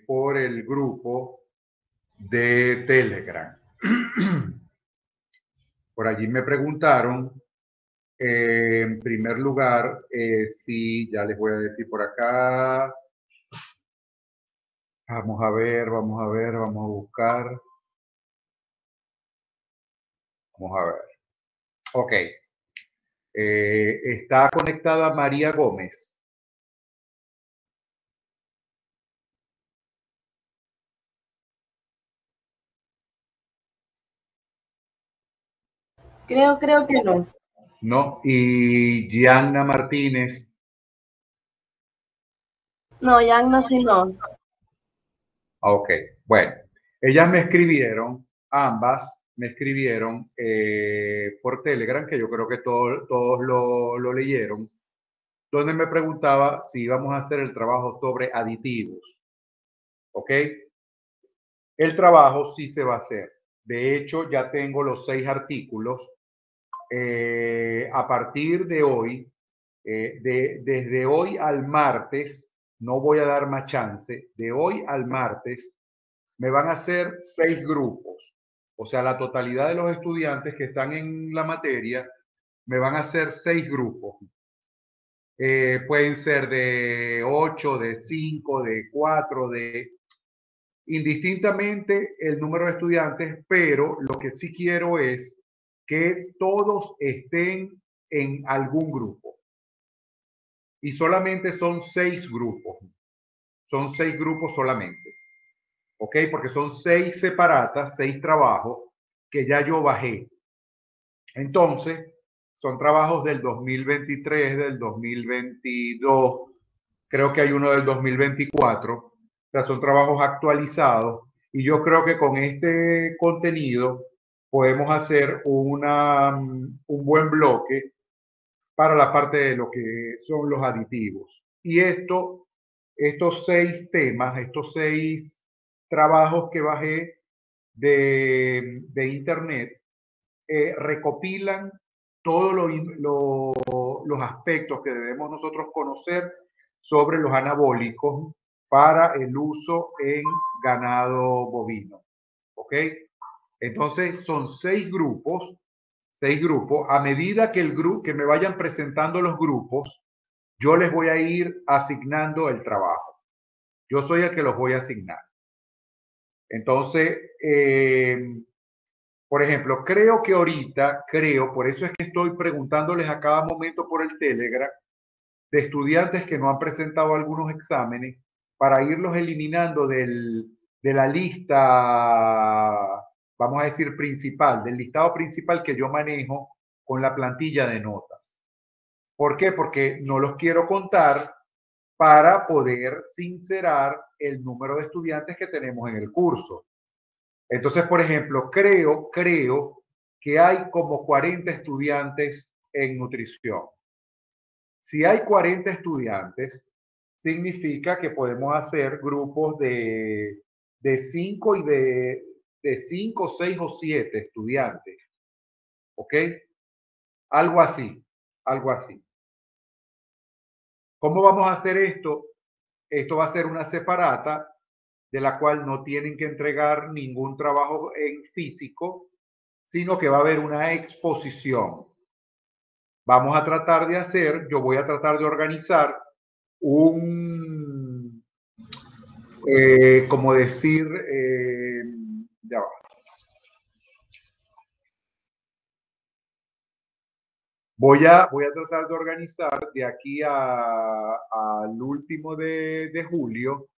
por el grupo de Telegram. Por allí me preguntaron, en primer lugar, si ya les voy a decir por acá. Vamos a ver, vamos a ver, vamos a buscar. Vamos a ver. Ok. Está conectada María Gómez. Creo que no. No. Y Gianna Martínez. No, Yagna sí no. Ok. Bueno, ellas me escribieron, ambas me escribieron por Telegram, que yo creo que todos lo leyeron, donde me preguntaba si íbamos a hacer el trabajo sobre aditivos. ¿Ok? El trabajo sí se va a hacer. De hecho, ya tengo los 6 artículos. A partir de hoy, desde hoy al martes, no voy a dar más chance, de hoy al martes me van a hacer 6 grupos. O sea, la totalidad de los estudiantes que están en la materia me van a hacer 6 grupos. Pueden ser de 8, de 5, de 4, indistintamente el número de estudiantes, pero lo que sí quiero es que todos estén en algún grupo. Y solamente son 6 grupos. Son 6 grupos solamente. ¿Ok? Porque son 6 separatas, 6 trabajos que ya yo bajé. Entonces, son trabajos del 2023, del 2022, creo que hay uno del 2024. O sea, son trabajos actualizados y yo creo que con este contenido podemos hacer un buen bloque para la parte de lo que son los aditivos. Y estos 6 temas, estos 6 trabajos que bajé de internet, recopilan todos los aspectos que debemos nosotros conocer sobre los anabólicos para el uso en ganado bovino. ¿Ok? Entonces son 6 grupos. 6 grupos. A medida que me vayan presentando los grupos, yo les voy a ir asignando el trabajo. Yo soy el que los voy a asignar. Entonces, por ejemplo, creo que ahorita, por eso es que estoy preguntándoles a cada momento por el Telegram de estudiantes que no han presentado algunos exámenes para irlos eliminando de la lista, vamos a decir, principal, del listado principal que yo manejo con la plantilla de notas. ¿Por qué? Porque no los quiero contar para poder sincerar el número de estudiantes que tenemos en el curso. Entonces, por ejemplo, creo que hay como 40 estudiantes en nutrición. Si hay 40 estudiantes, significa que podemos hacer grupos de 5 y de 5, 6 o 7 estudiantes. ¿Ok? Algo así, algo así. ¿Cómo vamos a hacer esto? Esto va a ser una separata de la cual no tienen que entregar ningún trabajo en físico, sino que va a haber una exposición. Vamos a tratar de hacer, yo voy a tratar de organizar como decir, ya va. Voy a tratar de organizar de aquí al último de julio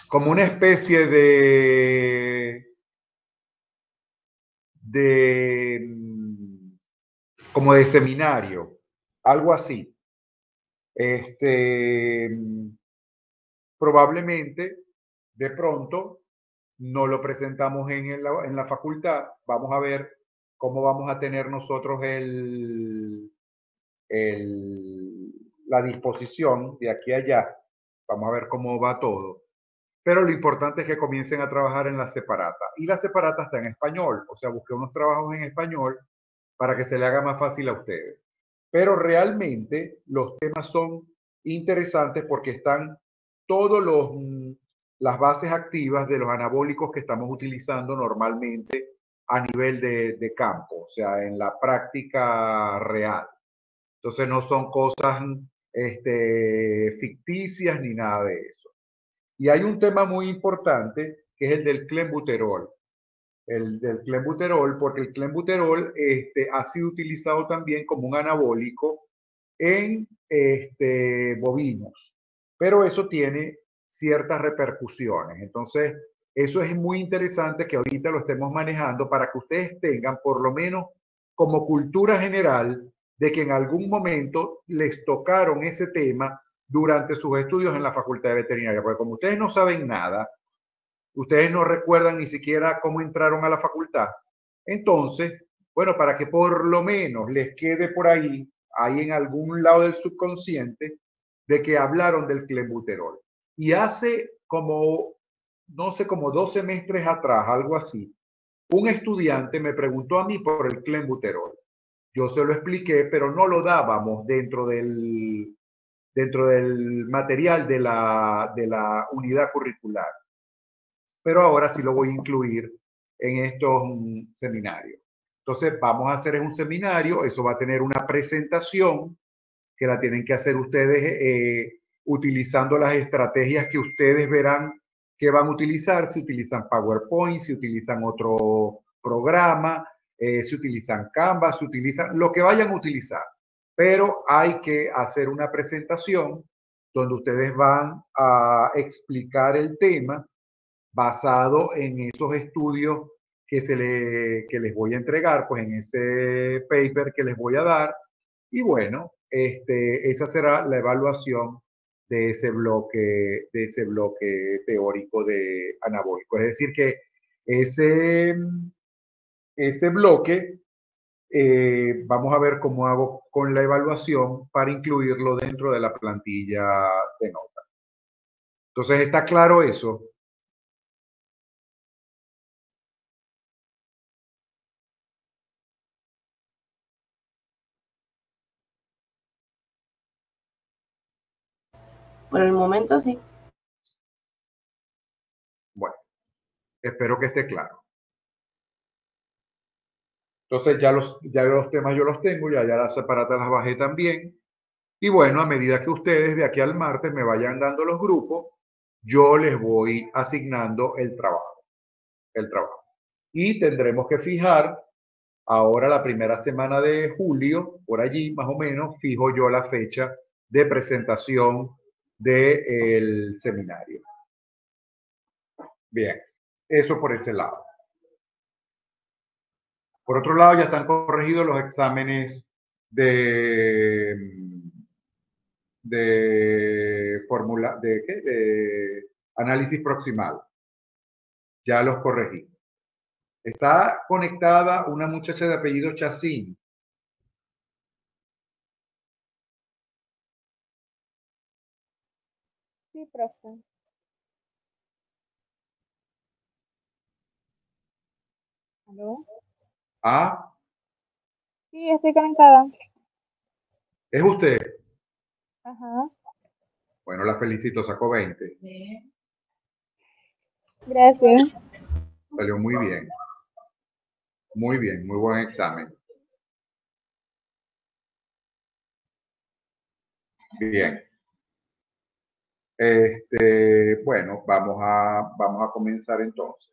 como una especie como de seminario, algo así. Probablemente, de pronto, no lo presentamos en la facultad. Vamos a ver cómo vamos a tener nosotros la disposición de aquí a allá. Vamos a ver cómo va todo. Pero lo importante es que comiencen a trabajar en la separata. Y la separata está en español. O sea, busqué unos trabajos en español para que se le haga más fácil a ustedes. Pero realmente los temas son interesantes porque están todos las bases activas de los anabólicos que estamos utilizando normalmente a nivel de campo, o sea, en la práctica real. Entonces no son cosas ficticias ni nada de eso. Y hay un tema muy importante que es el del clenbuterol. El del clenbuterol, porque el clenbuterol ha sido utilizado también como un anabólico en bovinos, pero eso tiene ciertas repercusiones. Entonces, eso es muy interesante que ahorita lo estemos manejando para que ustedes tengan por lo menos como cultura general de que en algún momento les tocaron ese tema durante sus estudios en la Facultad de Veterinaria, porque como ustedes no saben nada, ustedes no recuerdan ni siquiera cómo entraron a la facultad. Entonces, bueno, para que por lo menos les quede por ahí en algún lado del subconsciente, de que hablaron del clenbuterol. Y hace como, no sé, como 2 semestres atrás, algo así, un estudiante me preguntó a mí por el clenbuterol. Yo se lo expliqué, pero no lo dábamos dentro del material de la unidad curricular. Pero ahora sí lo voy a incluir en estos seminarios. Entonces, vamos a hacer un seminario, eso va a tener una presentación que la tienen que hacer ustedes utilizando las estrategias que ustedes verán que van a utilizar, si utilizan PowerPoint, si utilizan otro programa, si utilizan Canva, si utilizan lo que vayan a utilizar. Pero hay que hacer una presentación donde ustedes van a explicar el tema basado en esos estudios que les voy a entregar, pues en ese paper que les voy a dar. Y bueno, esa será la evaluación de ese bloque teórico de anabólico. Es decir, que ese, ese bloque, vamos a ver cómo hago con la evaluación para incluirlo dentro de la plantilla de notas. Entonces, ¿está claro eso? Por el momento sí. Bueno, espero que esté claro. Entonces ya los temas yo los tengo, ya las separatas las bajé también. Y bueno, a medida que ustedes de aquí al martes me vayan dando los grupos, yo les voy asignando el trabajo, el trabajo. Y tendremos que fijar ahora la primera semana de julio, por allí más o menos, fijo yo la fecha de presentación del seminario. Bien, eso por ese lado. Por otro lado, ya están corregidos los exámenes de análisis proximal. Ya los corregí. Está conectada una muchacha de apellido Chacín. Sí, profe. ¿Aló? Ah, Sí, estoy conectada. ¿es usted? Ajá. Bueno, la felicito, sacó 20. Gracias. Salió muy bien. Muy bien, muy buen examen. Bien. Bueno, vamos a comenzar entonces.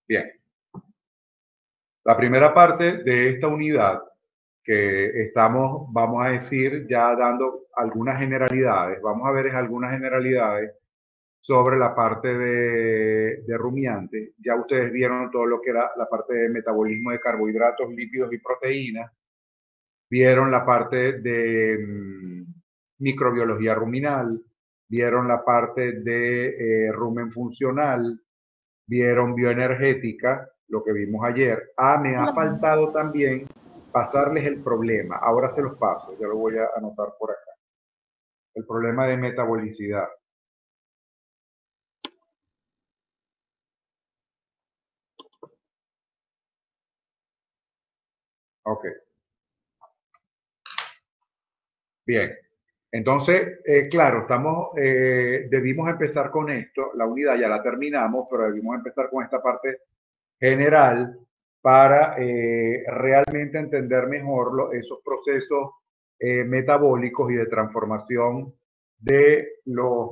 Bien. La primera parte de esta unidad que estamos, vamos a decir, ya dando algunas generalidades. Vamos a ver algunas generalidades sobre la parte de rumiante. Ya ustedes vieron todo lo que era la parte de metabolismo de carbohidratos, lípidos y proteínas. Vieron la parte de microbiología ruminal. Vieron la parte de rumen funcional. Vieron bioenergética lo que vimos ayer. Me ha faltado también pasarles el problema. Ahora se los paso, ya lo voy a anotar por acá. El problema de metabolicidad. Ok. Bien. Entonces, claro, debimos empezar con esto. La unidad ya la terminamos, pero debimos empezar con esta parte general para realmente entender mejor esos procesos metabólicos y de transformación de los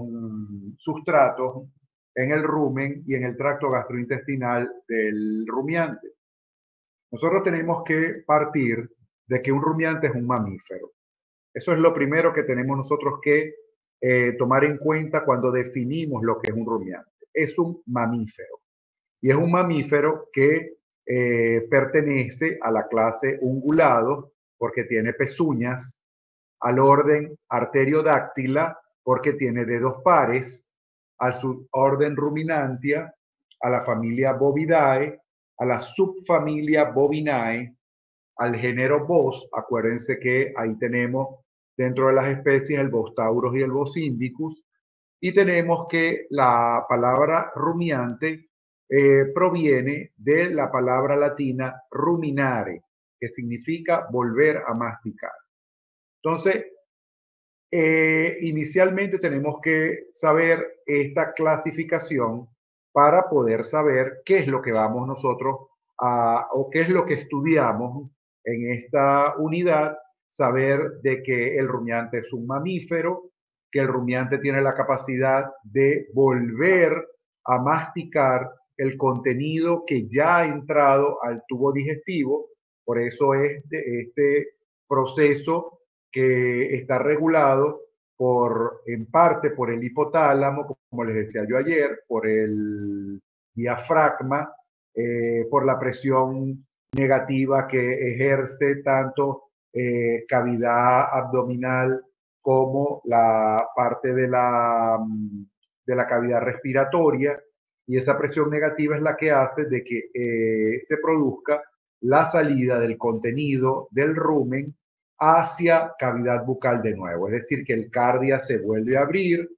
sustratos en el rumen y en el tracto gastrointestinal del rumiante. Nosotros tenemos que partir de que un rumiante es un mamífero. Eso es lo primero que tenemos nosotros que tomar en cuenta cuando definimos lo que es un rumiante. Es un mamífero. Y es un mamífero que pertenece a la clase ungulados porque tiene pezuñas, al orden arteriodáctila porque tiene dedos pares, al suborden ruminantia, a la familia Bovidae, a la subfamilia Bovinae, al género Bos. Acuérdense que ahí tenemos dentro de las especies el Bos taurus y el Bos indicus, y tenemos que la palabra rumiante proviene de la palabra latina ruminare, que significa volver a masticar. Entonces, inicialmente tenemos que saber esta clasificación para poder saber qué es lo que vamos nosotros o qué es lo que estudiamos en esta unidad, saber de que el rumiante es un mamífero, que el rumiante tiene la capacidad de volver a masticar el contenido que ya ha entrado al tubo digestivo. Por eso es este proceso que está regulado en parte por el hipotálamo, como les decía yo ayer, por el diafragma, por la presión negativa que ejerce tanto cavidad abdominal como la parte de la cavidad respiratoria, y esa presión negativa es la que hace de que se produzca la salida del contenido del rumen hacia cavidad bucal de nuevo. Es decir, que el cardia se vuelve a abrir,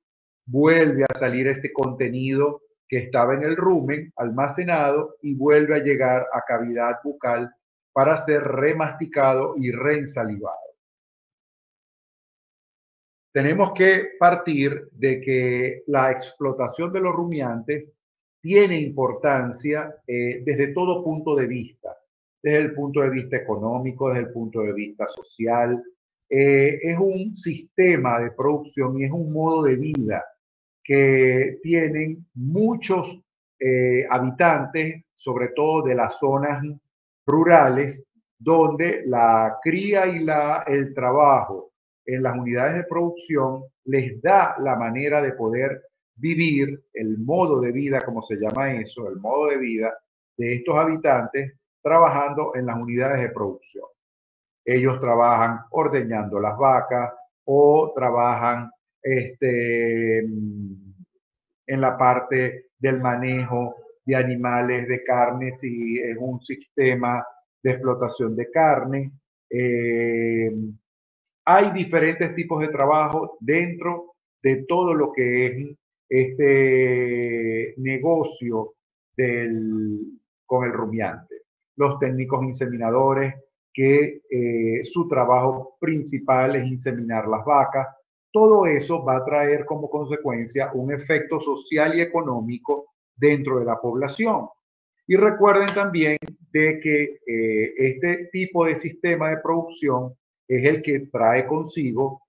vuelve a salir ese contenido que estaba en el rumen almacenado y vuelve a llegar a cavidad bucal para ser remasticado y reensalivado. Tenemos que partir de que la explotación de los rumiantes tiene importancia desde todo punto de vista, desde el punto de vista económico, desde el punto de vista social. Es un sistema de producción y es un modo de vida que tienen muchos habitantes, sobre todo de las zonas rurales, donde la cría y el trabajo en las unidades de producción les da la manera de poder vivir el modo de vida, como se llama eso, el modo de vida de estos habitantes trabajando en las unidades de producción. Ellos trabajan ordeñando las vacas o trabajan en la parte del manejo de animales de carne, si es un sistema de explotación de carne. Hay diferentes tipos de trabajo dentro de todo lo que es este negocio con el rumiante. Los técnicos inseminadores, que su trabajo principal es inseminar las vacas. Todo eso va a traer como consecuencia un efecto social y económico dentro de la población. Y recuerden también de que este tipo de sistema de producción es el que trae consigo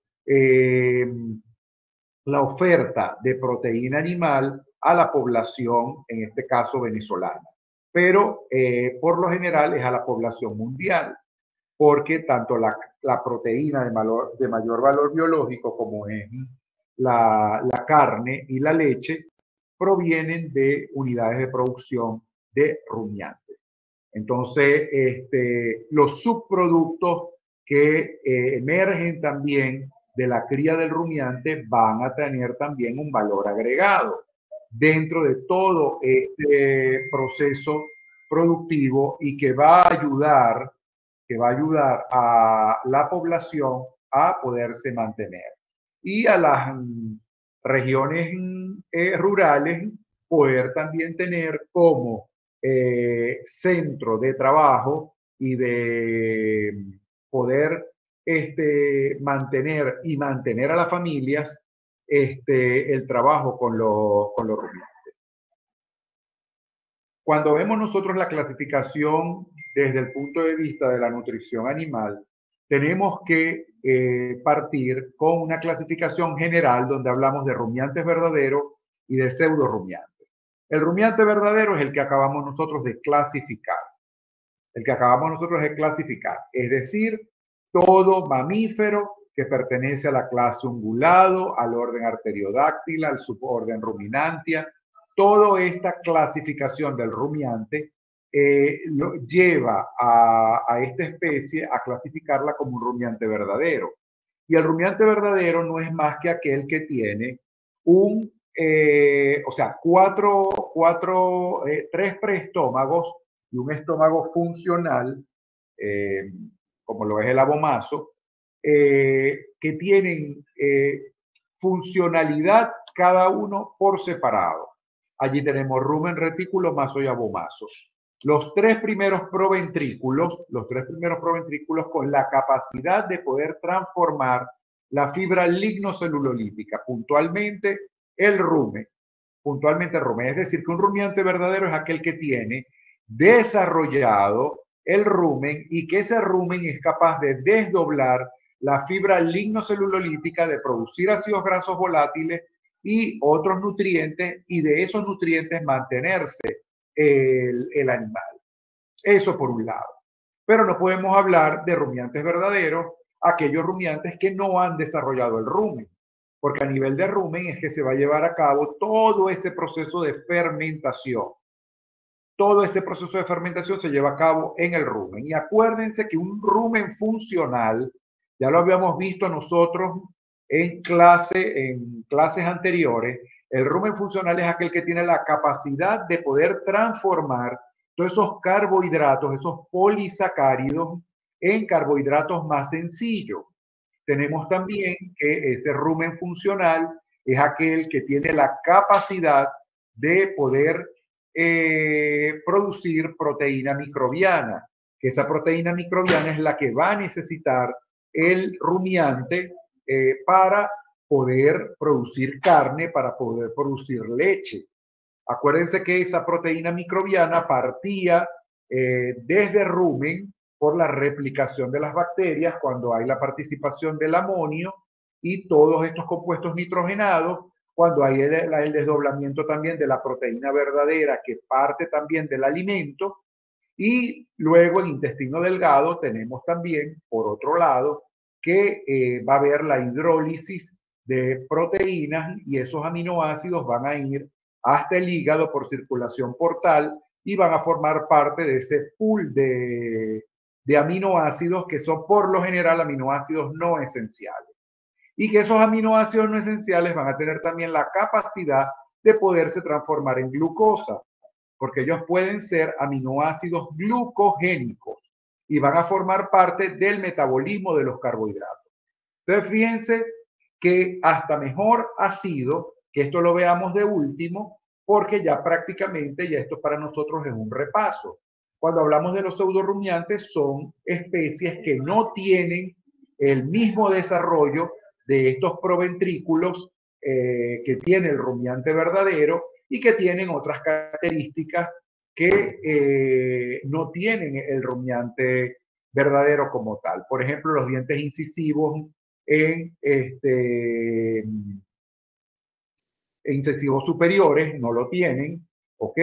la oferta de proteína animal a la población, en este caso venezolana. Pero por lo general es a la población mundial, porque tanto la proteína de mayor valor biológico como es la carne y la leche provienen de unidades de producción de rumiantes. Entonces, los subproductos que emergen también de la cría del rumiante van a tener también un valor agregado dentro de todo este proceso productivo y que va a ayudar a la población a poderse mantener. Y a las regiones rurales poder también tener como centro de trabajo y de poder mantener a las familias el trabajo con los rumiantes. Cuando vemos nosotros la clasificación desde el punto de vista de la nutrición animal, tenemos que partir con una clasificación general donde hablamos de rumiantes verdaderos y de pseudo rumiantes. El rumiante verdadero es el que acabamos nosotros de clasificar. Es decir, todo mamífero que pertenece a la clase ungulado, al orden arteriodáctila, al suborden ruminantia. Toda esta clasificación del rumiante lleva a esta especie a clasificarla como un rumiante verdadero. Y el rumiante verdadero no es más que aquel que tiene tres preestómagos y un estómago funcional, como lo es el abomazo, que tienen funcionalidad cada uno por separado. Allí tenemos rumen, retículo, maso y abomazo. Los tres primeros proventrículos con la capacidad de poder transformar la fibra lignocelulolítica, puntualmente el rumen. Es decir, que un rumiante verdadero es aquel que tiene desarrollado el rumen y que ese rumen es capaz de desdoblar la fibra lignocelulolítica, de producir ácidos grasos volátiles y otros nutrientes, y de esos nutrientes mantenerse el animal. Eso por un lado. Pero no podemos hablar de rumiantes verdaderos, aquellos rumiantes que no han desarrollado el rumen, porque a nivel de rumen es que se va a llevar a cabo todo ese proceso de fermentación. Todo ese proceso de fermentación se lleva a cabo en el rumen. Y acuérdense que un rumen funcional, ya lo habíamos visto nosotros en clases anteriores, el rumen funcional es aquel que tiene la capacidad de poder transformar todos esos carbohidratos, esos polisacáridos, en carbohidratos más sencillos. Tenemos también que ese rumen funcional es aquel que tiene la capacidad de poder producir proteína microbiana, que esa proteína microbiana es la que va a necesitar el rumiante para poder producir carne, para poder producir leche. Acuérdense que esa proteína microbiana partía desde rumen por la replicación de las bacterias cuando hay la participación del amonio y todos estos compuestos nitrogenados, cuando hay el desdoblamiento también de la proteína verdadera que parte también del alimento, y luego en intestino delgado tenemos también, por otro lado, que va a haber la hidrólisis de proteínas y esos aminoácidos van a ir hasta el hígado por circulación portal y van a formar parte de ese pool de aminoácidos que son por lo general aminoácidos no esenciales. Y que esos aminoácidos no esenciales van a tener también la capacidad de poderse transformar en glucosa, porque ellos pueden ser aminoácidos glucogénicos y van a formar parte del metabolismo de los carbohidratos. Entonces, fíjense que hasta mejor ha sido que esto lo veamos de último, porque ya prácticamente ya esto para nosotros es un repaso. Cuando hablamos de los pseudorumiantes, son especies que no tienen el mismo desarrollo de estos proventrículos que tiene el rumiante verdadero y que tienen otras características que no tienen el rumiante verdadero como tal. Por ejemplo, los dientes incisivos incisivos superiores no lo tienen, ¿ok?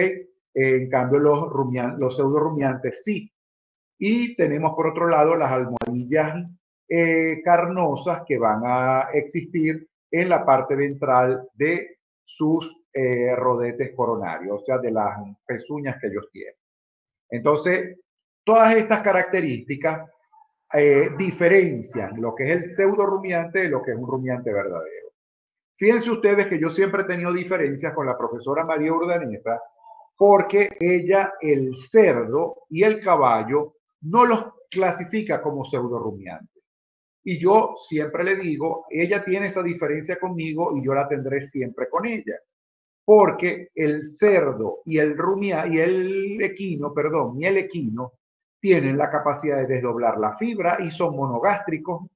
En cambio, los pseudorumiantes sí. Y tenemos por otro lado las almohadillas carnosas que van a existir en la parte ventral de sus rodetes coronarios, o sea, de las pezuñas que ellos tienen. Entonces, todas estas características diferencian lo que es el pseudorumiante de lo que es un rumiante verdadero. Fíjense ustedes que yo siempre he tenido diferencias con la profesora María Urdaneta, porque ella, el cerdo y el caballo, no los clasifica como pseudo-rumiantes. Y yo siempre le digo, ella tiene esa diferencia conmigo y yo la tendré siempre con ella. Porque el cerdo y el equino tienen la capacidad de desdoblar la fibra y son monogástricos.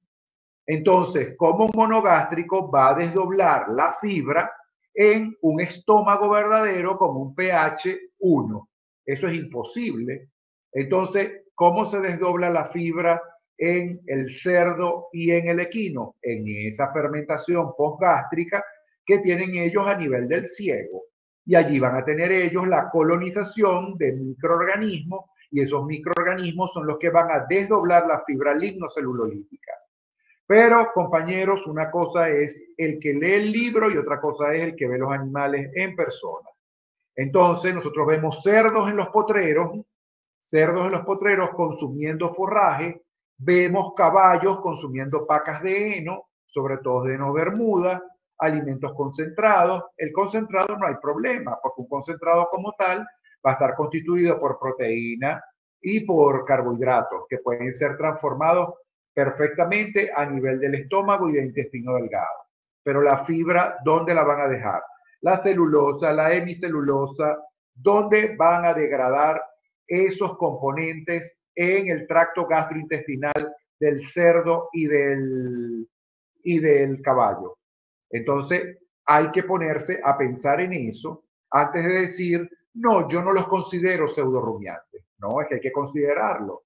Entonces, como un monogástrico va a desdoblar la fibra en un estómago verdadero con un pH 1. Eso es imposible. Entonces, ¿cómo se desdobla la fibra en el cerdo y en el equino? En esa fermentación postgástrica que tienen ellos a nivel del ciego. Y allí van a tener ellos la colonización de microorganismos y esos microorganismos son los que van a desdoblar la fibra lignocelulolítica. Pero, compañeros, una cosa es el que lee el libro y otra cosa es el que ve los animales en persona. Entonces, nosotros vemos cerdos en los potreros consumiendo forraje, vemos caballos consumiendo pacas de heno, sobre todo de heno bermuda, alimentos concentrados. El concentrado no hay problema, porque un concentrado como tal va a estar constituido por proteína y por carbohidratos que pueden ser transformados perfectamente a nivel del estómago y del intestino delgado. Pero la fibra, ¿dónde la van a dejar? La celulosa, la hemicelulosa, ¿dónde van a degradar esos componentes en el tracto gastrointestinal del cerdo y del caballo? Entonces, hay que ponerse a pensar en eso antes de decir, no, yo no los considero pseudo rumiantes. No, es que hay que considerarlo,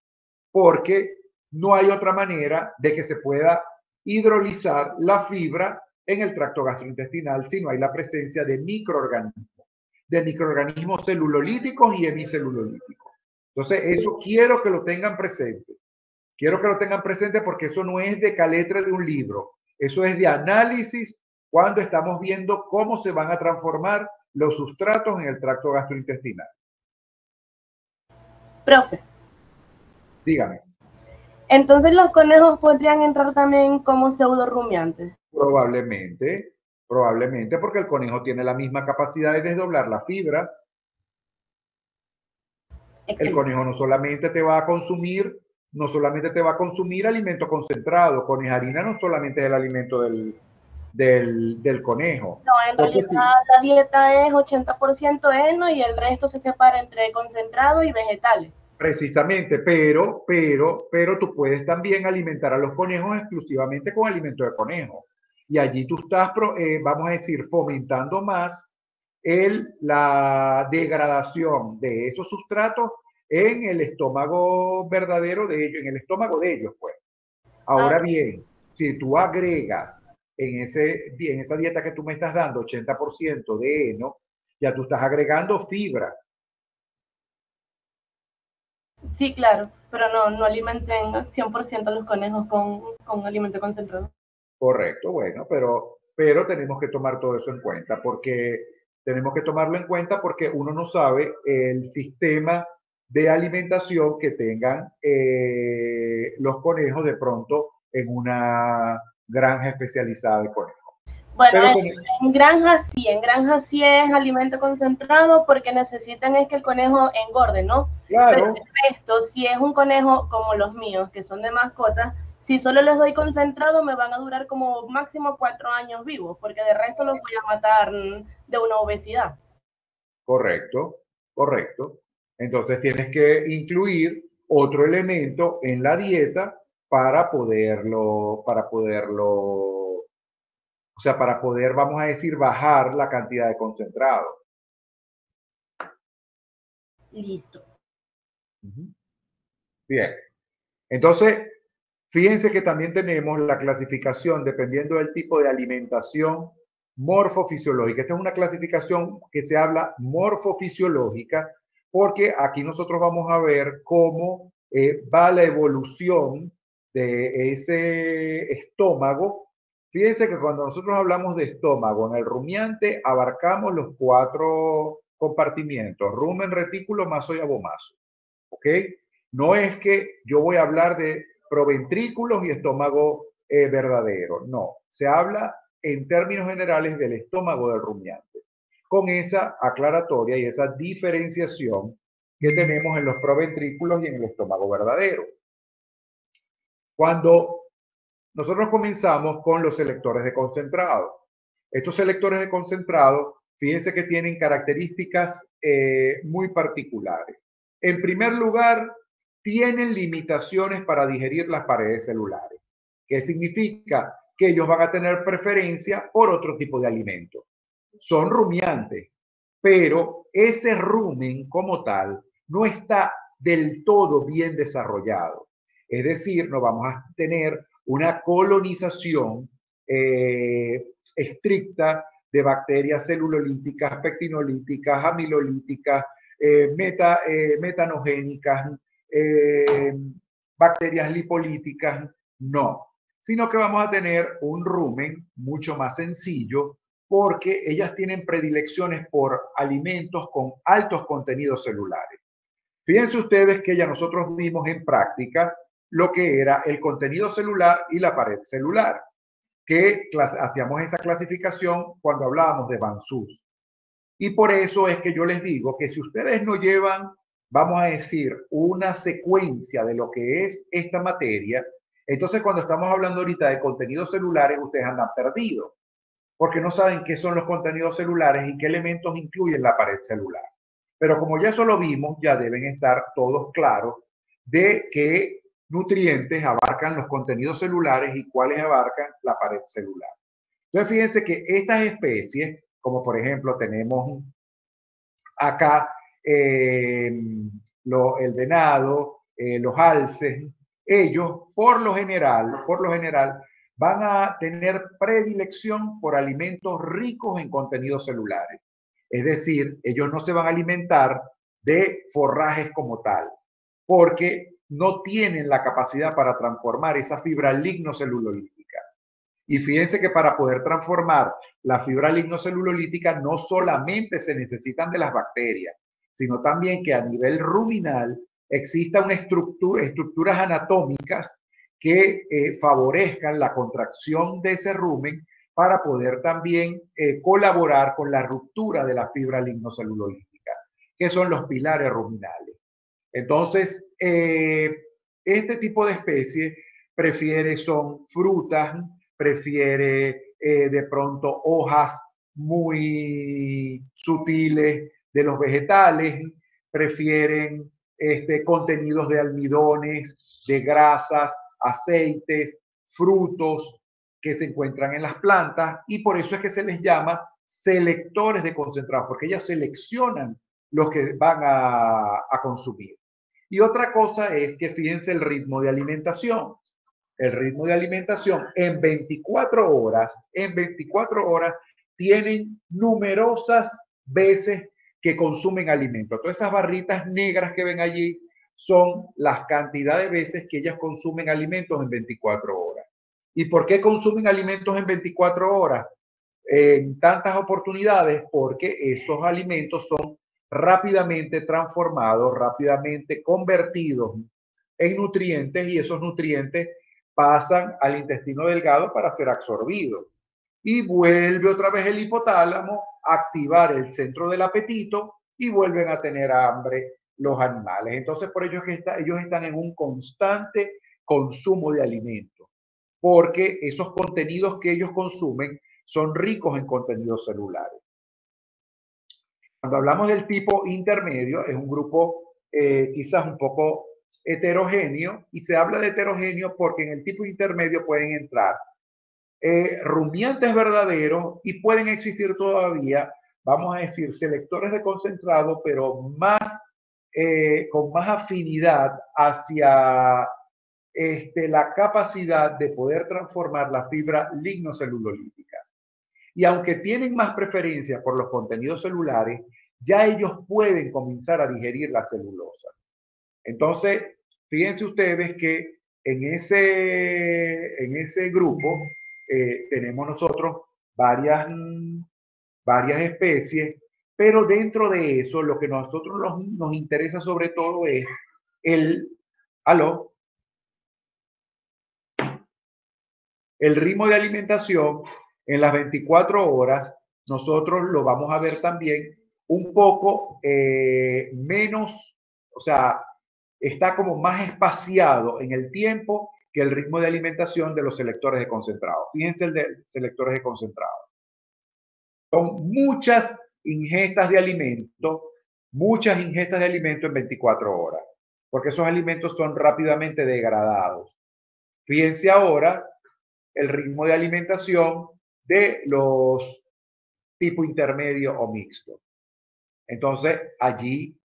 porque no hay otra manera de que se pueda hidrolizar la fibra en el tracto gastrointestinal si no hay la presencia de microorganismos celulolíticos y hemicelulolíticos. Entonces, eso quiero que lo tengan presente. Quiero que lo tengan presente porque eso no es de caletre de un libro. Eso es de análisis cuando estamos viendo cómo se van a transformar los sustratos en el tracto gastrointestinal. Profe, Dígame. entonces los conejos podrían entrar también como pseudo rumiantes. Probablemente, porque el conejo tiene la misma capacidad de desdoblar la fibra. Excelente. El conejo no solamente te va a consumir alimento concentrado. Conejarina no solamente es el alimento del conejo. No, en realidad sí, la dieta es 80% heno y el resto se separa entre concentrado y vegetales. Precisamente, pero tú puedes también alimentar a los conejos exclusivamente con alimento de conejo. Y allí tú estás, vamos a decir, fomentando más la degradación de esos sustratos en el estómago verdadero de ellos, en el estómago de ellos, pues. Ahora bien, si tú agregas en esa dieta que tú me estás dando 80% de heno, ya tú estás agregando fibra. Sí, claro, pero no alimenten 100% a los conejos con alimento concentrado. Correcto, bueno, pero tenemos que tomar todo eso en cuenta, porque tenemos que tomarlo en cuenta porque uno no sabe el sistema de alimentación que tengan los conejos de pronto en una granja especializada de conejos. Bueno, en granjas sí es alimento concentrado porque necesitan es que el conejo engorde, ¿no? Claro. Pero el resto, si es un conejo como los míos, que son de mascotas, si solo les doy concentrado, me van a durar como máximo 4 años vivos, porque de resto los voy a matar de una obesidad. Correcto. Entonces tienes que incluir otro elemento en la dieta para poderlo, o sea, para poder, vamos a decir, bajar la cantidad de concentrado. Listo. Bien. Entonces, fíjense que también tenemos la clasificación dependiendo del tipo de alimentación morfofisiológica. Esta es una clasificación que se habla morfofisiológica porque aquí nosotros vamos a ver cómo va la evolución de ese estómago. Fíjense que cuando nosotros hablamos de estómago, en el rumiante abarcamos los 4 compartimientos: rumen, retículo, maso y abomaso. ¿Ok? No es que yo voy a hablar de proventrículos y estómago verdadero. No, se habla en términos generales del estómago del rumiante. con esa aclaratoria y esa diferenciación que tenemos en los proventrículos y en el estómago verdadero. Cuando nosotros comenzamos con los selectores de concentrado, estos selectores de concentrado, fíjense que tienen características muy particulares. En primer lugar, tienen limitaciones para digerir las paredes celulares. ¿Qué significa? Que ellos van a tener preferencia por otro tipo de alimento. Son rumiantes, pero ese rumen como tal no está del todo bien desarrollado. Es decir, no vamos a tener una colonización estricta de bacterias celulolíticas, pectinolíticas, amilolíticas, metanogénicas, bacterias lipolíticas, no, sino que vamos a tener un rumen mucho más sencillo porque ellas tienen predilecciones por alimentos con altos contenidos celulares. Fíjense ustedes que ya nosotros vimos en práctica lo que era el contenido celular y la pared celular, que hacíamos esa clasificación cuando hablábamos de Van Suss. Y por eso es que yo les digo que si ustedes no llevan, vamos a decir, una secuencia de lo que es esta materia, entonces cuando estamos hablando ahorita de contenidos celulares, ustedes andan perdidos, porque no saben qué son los contenidos celulares y qué elementos incluyen la pared celular. Pero como ya eso lo vimos, ya deben estar todos claros de qué nutrientes abarcan los contenidos celulares y cuáles abarcan la pared celular. Entonces, fíjense que estas especies, como por ejemplo tenemos acá el venado, los alces, ellos por lo general van a tener predilección por alimentos ricos en contenidos celulares. Es decir, ellos no se van a alimentar de forrajes como tal, porque no tienen la capacidad para transformar esa fibra lignocelulolítica. Y fíjense que para poder transformar la fibra lignocelulolítica no solamente se necesitan de las bacterias, sino también que a nivel ruminal exista una estructuras anatómicas que favorezcan la contracción de ese rumen para poder también colaborar con la ruptura de la fibra lignocelulolítica, que son los pilares ruminales. Entonces, este tipo de especies son frutas, prefiere de pronto hojas muy sutiles de los vegetales, prefieren contenidos de almidones, de grasas, aceites, frutos que se encuentran en las plantas y por eso es que se les llama selectores de concentrados, porque ellas seleccionan los que van a consumir. Y otra cosa es que fíjense el ritmo de alimentación. El ritmo de alimentación en 24 horas tienen numerosas veces que consumen alimentos. Todas esas barritas negras que ven allí son las cantidades de veces que ellas consumen alimentos en 24 horas. ¿Y por qué consumen alimentos en 24 horas? En tantas oportunidades, porque esos alimentos son rápidamente transformados, rápidamente convertidos en nutrientes y esos nutrientes pasan al intestino delgado para ser absorbidos. Y vuelve otra vez el hipotálamo a activar el centro del apetito y vuelven a tener hambre los animales. Entonces, por ello es que ellos están en un constante consumo de alimentos, porque esos contenidos que ellos consumen son ricos en contenidos celulares. Cuando hablamos del tipo intermedio, es un grupo quizás un poco heterogéneo, y se habla de heterogéneo porque en el tipo intermedio pueden entrar rumiantes verdaderos y pueden existir todavía, vamos a decir, selectores de concentrado, pero más, con más afinidad hacia la capacidad de poder transformar la fibra lignocelulolítica. Y aunque tienen más preferencia por los contenidos celulares, ya ellos pueden comenzar a digerir la celulosa. Entonces, fíjense ustedes que en ese grupo tenemos nosotros varias especies, pero dentro de eso lo que a nosotros nos interesa sobre todo es el ritmo de alimentación en las 24 horas nosotros lo vamos a ver también un poco menos, o sea, está como más espaciado en el tiempo que el ritmo de alimentación de los selectores de concentrado. Fíjense el de selectores de concentrado. Son muchas ingestas de alimento en 24 horas, porque esos alimentos son rápidamente degradados. Fíjense ahora el ritmo de alimentación de los tipo intermedio o mixto. Entonces, allí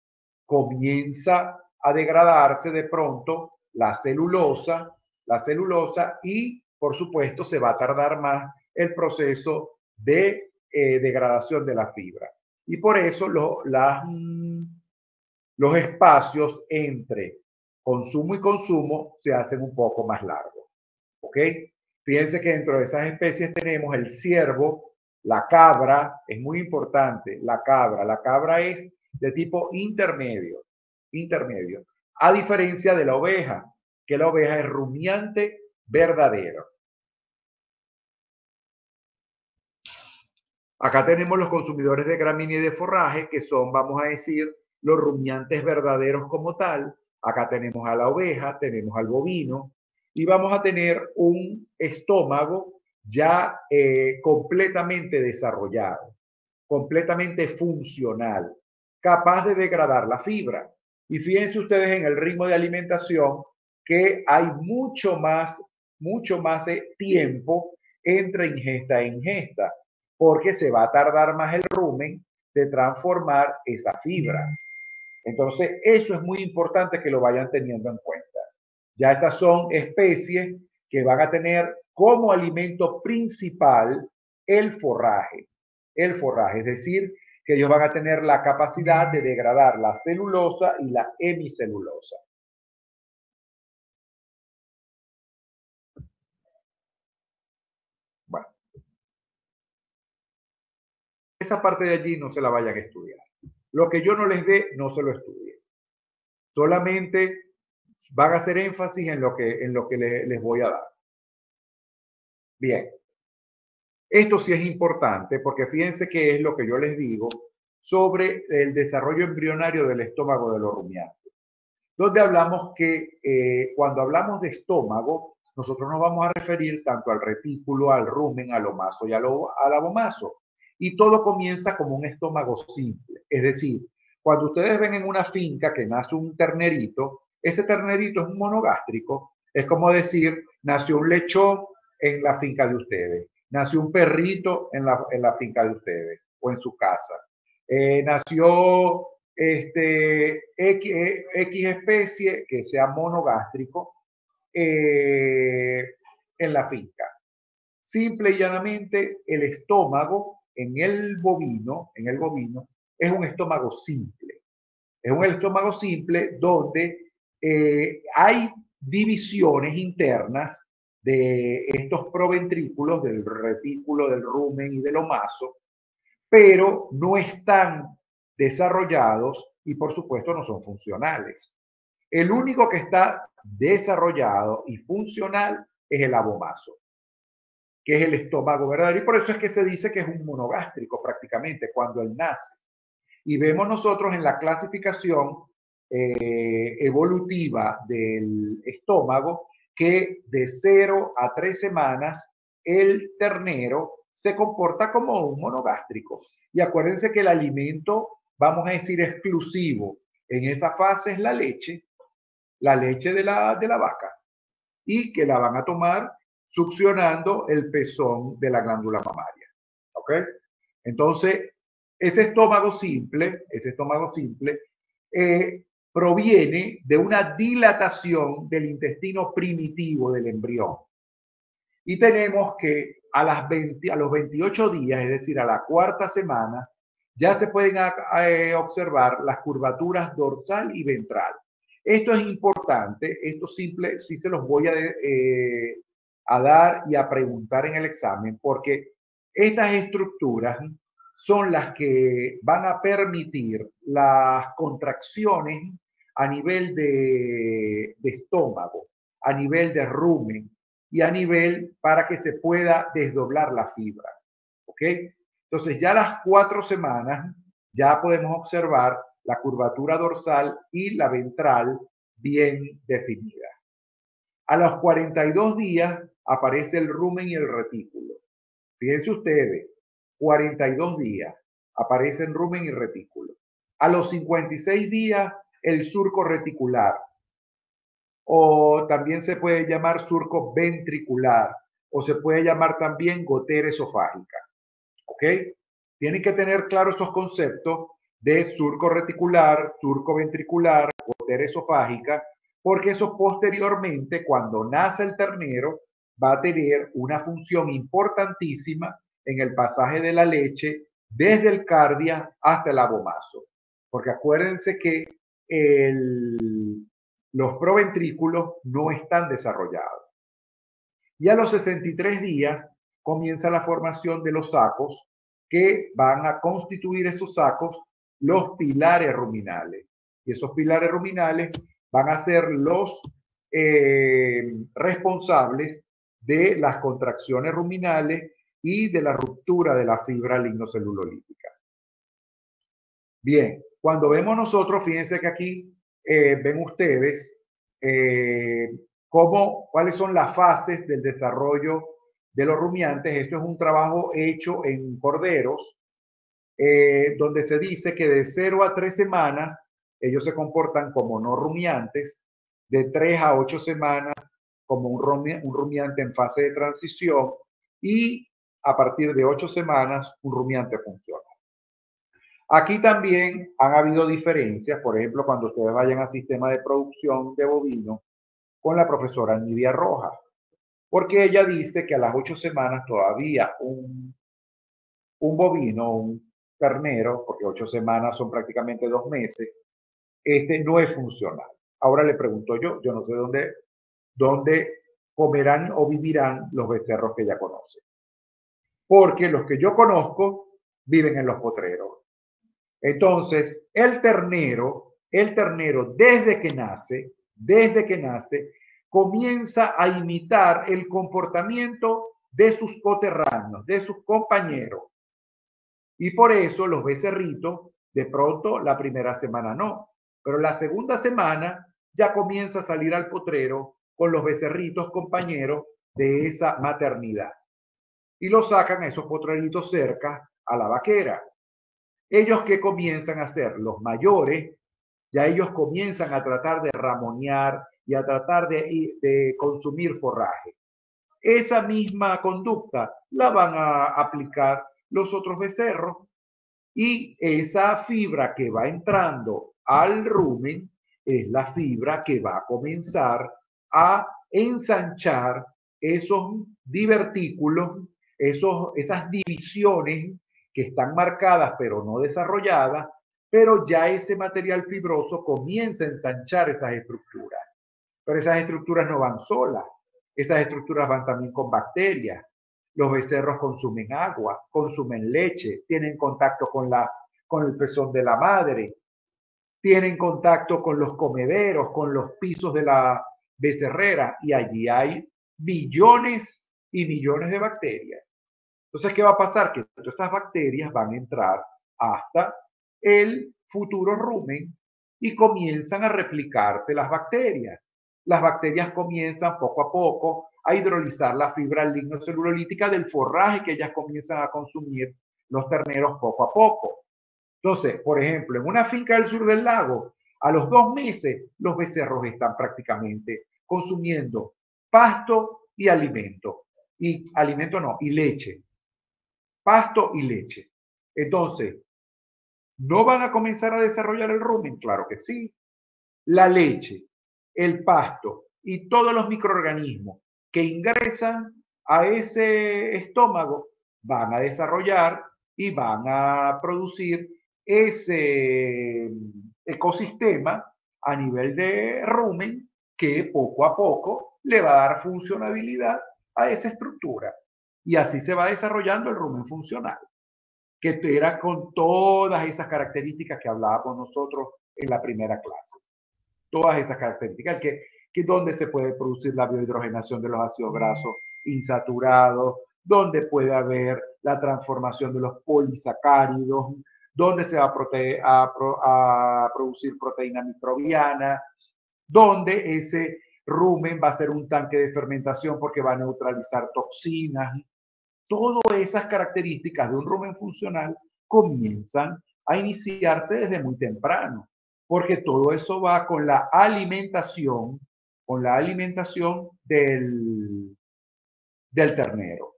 comienza a degradarse de pronto la celulosa y, por supuesto, se va a tardar más el proceso de degradación de la fibra. Y por eso los espacios entre consumo y consumo se hacen un poco más largos. ¿Ok? Fíjense que dentro de esas especies tenemos el ciervo, la cabra, es muy importante, la cabra es de tipo intermedio, a diferencia de la oveja, que la oveja es rumiante verdadero. Acá tenemos los consumidores de gramínea y de forraje, que son, vamos a decir, los rumiantes verdaderos como tal. Acá tenemos a la oveja, tenemos al bovino, y vamos a tener un estómago ya completamente desarrollado, completamente funcional, capaz de degradar la fibra. Y fíjense ustedes en el ritmo de alimentación que hay mucho más tiempo entre ingesta e ingesta, porque se va a tardar más el rumen de transformar esa fibra. Entonces, eso es muy importante que lo vayan teniendo en cuenta. Ya estas son especies que van a tener como alimento principal el forraje, es decir, que ellos van a tener la capacidad de degradar la celulosa y la hemicelulosa. Bueno, esa parte de allí no se la vayan a estudiar. Lo que yo no les dé, no se lo estudien. Solamente van a hacer énfasis en lo que les voy a dar. Bien. Esto sí es importante porque fíjense que es lo que yo les digo sobre el desarrollo embrionario del estómago de los rumiantes. Donde hablamos que cuando hablamos de estómago, nosotros nos vamos a referir tanto al retículo, al rumen, al omaso y al abomaso. Y todo comienza como un estómago simple. Es decir, cuando ustedes ven en una finca que nace un ternerito, ese ternerito es un monogástrico. Es como decir, nació un lechón en la finca de ustedes, nació un perrito en la finca de ustedes o en su casa. Nació X especie que sea monogástrico en la finca. Simple y llanamente, el estómago en el bovino es un estómago simple. Es un estómago simple donde hay divisiones internas de estos proventrículos, del retículo, del rumen y del omaso, pero no están desarrollados y por supuesto no son funcionales. El único que está desarrollado y funcional es el abomaso, que es el estómago verdadero, y por eso es que se dice que es un monogástrico prácticamente cuando él nace. Y vemos nosotros en la clasificación evolutiva del estómago que de 0 a 3 semanas el ternero se comporta como un monogástrico. Y acuérdense que el alimento, vamos a decir, exclusivo en esa fase es la leche de la vaca, y que la van a tomar succionando el pezón de la glándula mamaria. ¿Ok? Entonces, ese estómago simple proviene de una dilatación del intestino primitivo del embrión. Y tenemos que a los 28 días, es decir, a la cuarta semana, ya se pueden observar las curvaturas dorsal y ventral. Esto es importante, esto simple, sí se los voy a dar y a preguntar en el examen, porque estas estructuras son las que van a permitir las contracciones a nivel de estómago, a nivel de rumen y a nivel para que se pueda desdoblar la fibra. ¿Ok? Entonces ya a las 4 semanas ya podemos observar la curvatura dorsal y la ventral bien definida. A los 42 días aparece el rumen y el retículo. Fíjense ustedes, 42 días aparecen rumen y retículo. A los 56 días el surco reticular, o también se puede llamar surco ventricular, o se puede llamar también gotera esofágica. ¿Ok? Tienen que tener claro esos conceptos de surco reticular, surco ventricular, gotera esofágica, porque eso posteriormente, cuando nace el ternero, va a tener una función importantísima en el pasaje de la leche desde el cardia hasta el abomazo. Porque acuérdense que los proventrículos no están desarrollados. Y a los 63 días comienza la formación de los sacos que van a constituir esos sacos los pilares ruminales. Y esos pilares ruminales van a ser los responsables de las contracciones ruminales y de la ruptura de la fibra lignocelulolítica. Bien, cuando vemos nosotros, fíjense que aquí ven ustedes cuáles son las fases del desarrollo de los rumiantes. Esto es un trabajo hecho en corderos, donde se dice que de 0 a 3 semanas ellos se comportan como no rumiantes, de 3 a 8 semanas como un rumiante en fase de transición y a partir de 8 semanas un rumiante funcional. Aquí también han habido diferencias, por ejemplo, cuando ustedes vayan al sistema de producción de bovino con la profesora Nidia Rojas, porque ella dice que a las 8 semanas todavía un bovino, un ternero, porque 8 semanas son prácticamente 2 meses, no es funcional. Ahora le pregunto yo no sé dónde comerán o vivirán los becerros que ella conoce. Porque los que yo conozco viven en los potreros. Entonces, el ternero desde que nace, comienza a imitar el comportamiento de sus coterráneos, de sus compañeros. Y por eso los becerritos, de pronto la primera semana no, pero la segunda semana ya comienza a salir al potrero con los becerritos compañeros de esa maternidad. Y los sacan a esos potreritos cerca a la vaquera. Ellos que comienzan a hacer los mayores, ya ellos comienzan a tratar de ramonear y a tratar de consumir forraje. Esa misma conducta la van a aplicar los otros becerros y esa fibra que va entrando al rumen es la fibra que va a comenzar a ensanchar esos divertículos, esas divisiones que están marcadas pero no desarrolladas, pero ya ese material fibroso comienza a ensanchar esas estructuras. Pero esas estructuras no van solas, esas estructuras van también con bacterias. Los becerros consumen agua, consumen leche, tienen contacto con el pezón de la madre, tienen contacto con los comederos, con los pisos de la becerrera, y allí hay billones y millones de bacterias. Entonces, ¿qué va a pasar? Que todas estas bacterias van a entrar hasta el futuro rumen y comienzan a replicarse las bacterias. Las bacterias comienzan poco a poco a hidrolizar la fibra lignocelulolítica del forraje que ellas comienzan a consumir los terneros poco a poco. Entonces, por ejemplo, en una finca del sur del lago, a los 2 meses, los becerros están prácticamente consumiendo pasto y alimento. Y alimento no, y leche. Pasto y leche. Entonces, ¿no van a comenzar a desarrollar el rumen? Claro que sí. La leche, el pasto y todos los microorganismos que ingresan a ese estómago van a desarrollar y van a producir ese ecosistema a nivel de rumen que poco a poco le va a dar funcionabilidad a esa estructura. Y así se va desarrollando el rumen funcional, que era con todas esas características que hablábamos nosotros en la primera clase. Todas esas características, que donde se puede producir la biohidrogenación de los ácidos grasos insaturados, donde puede haber la transformación de los polisacáridos, donde se va a producir proteína microbiana, donde ese rumen va a ser un tanque de fermentación porque va a neutralizar toxinas. Todas esas características de un rumen funcional comienzan a iniciarse desde muy temprano, porque todo eso va con la alimentación del ternero.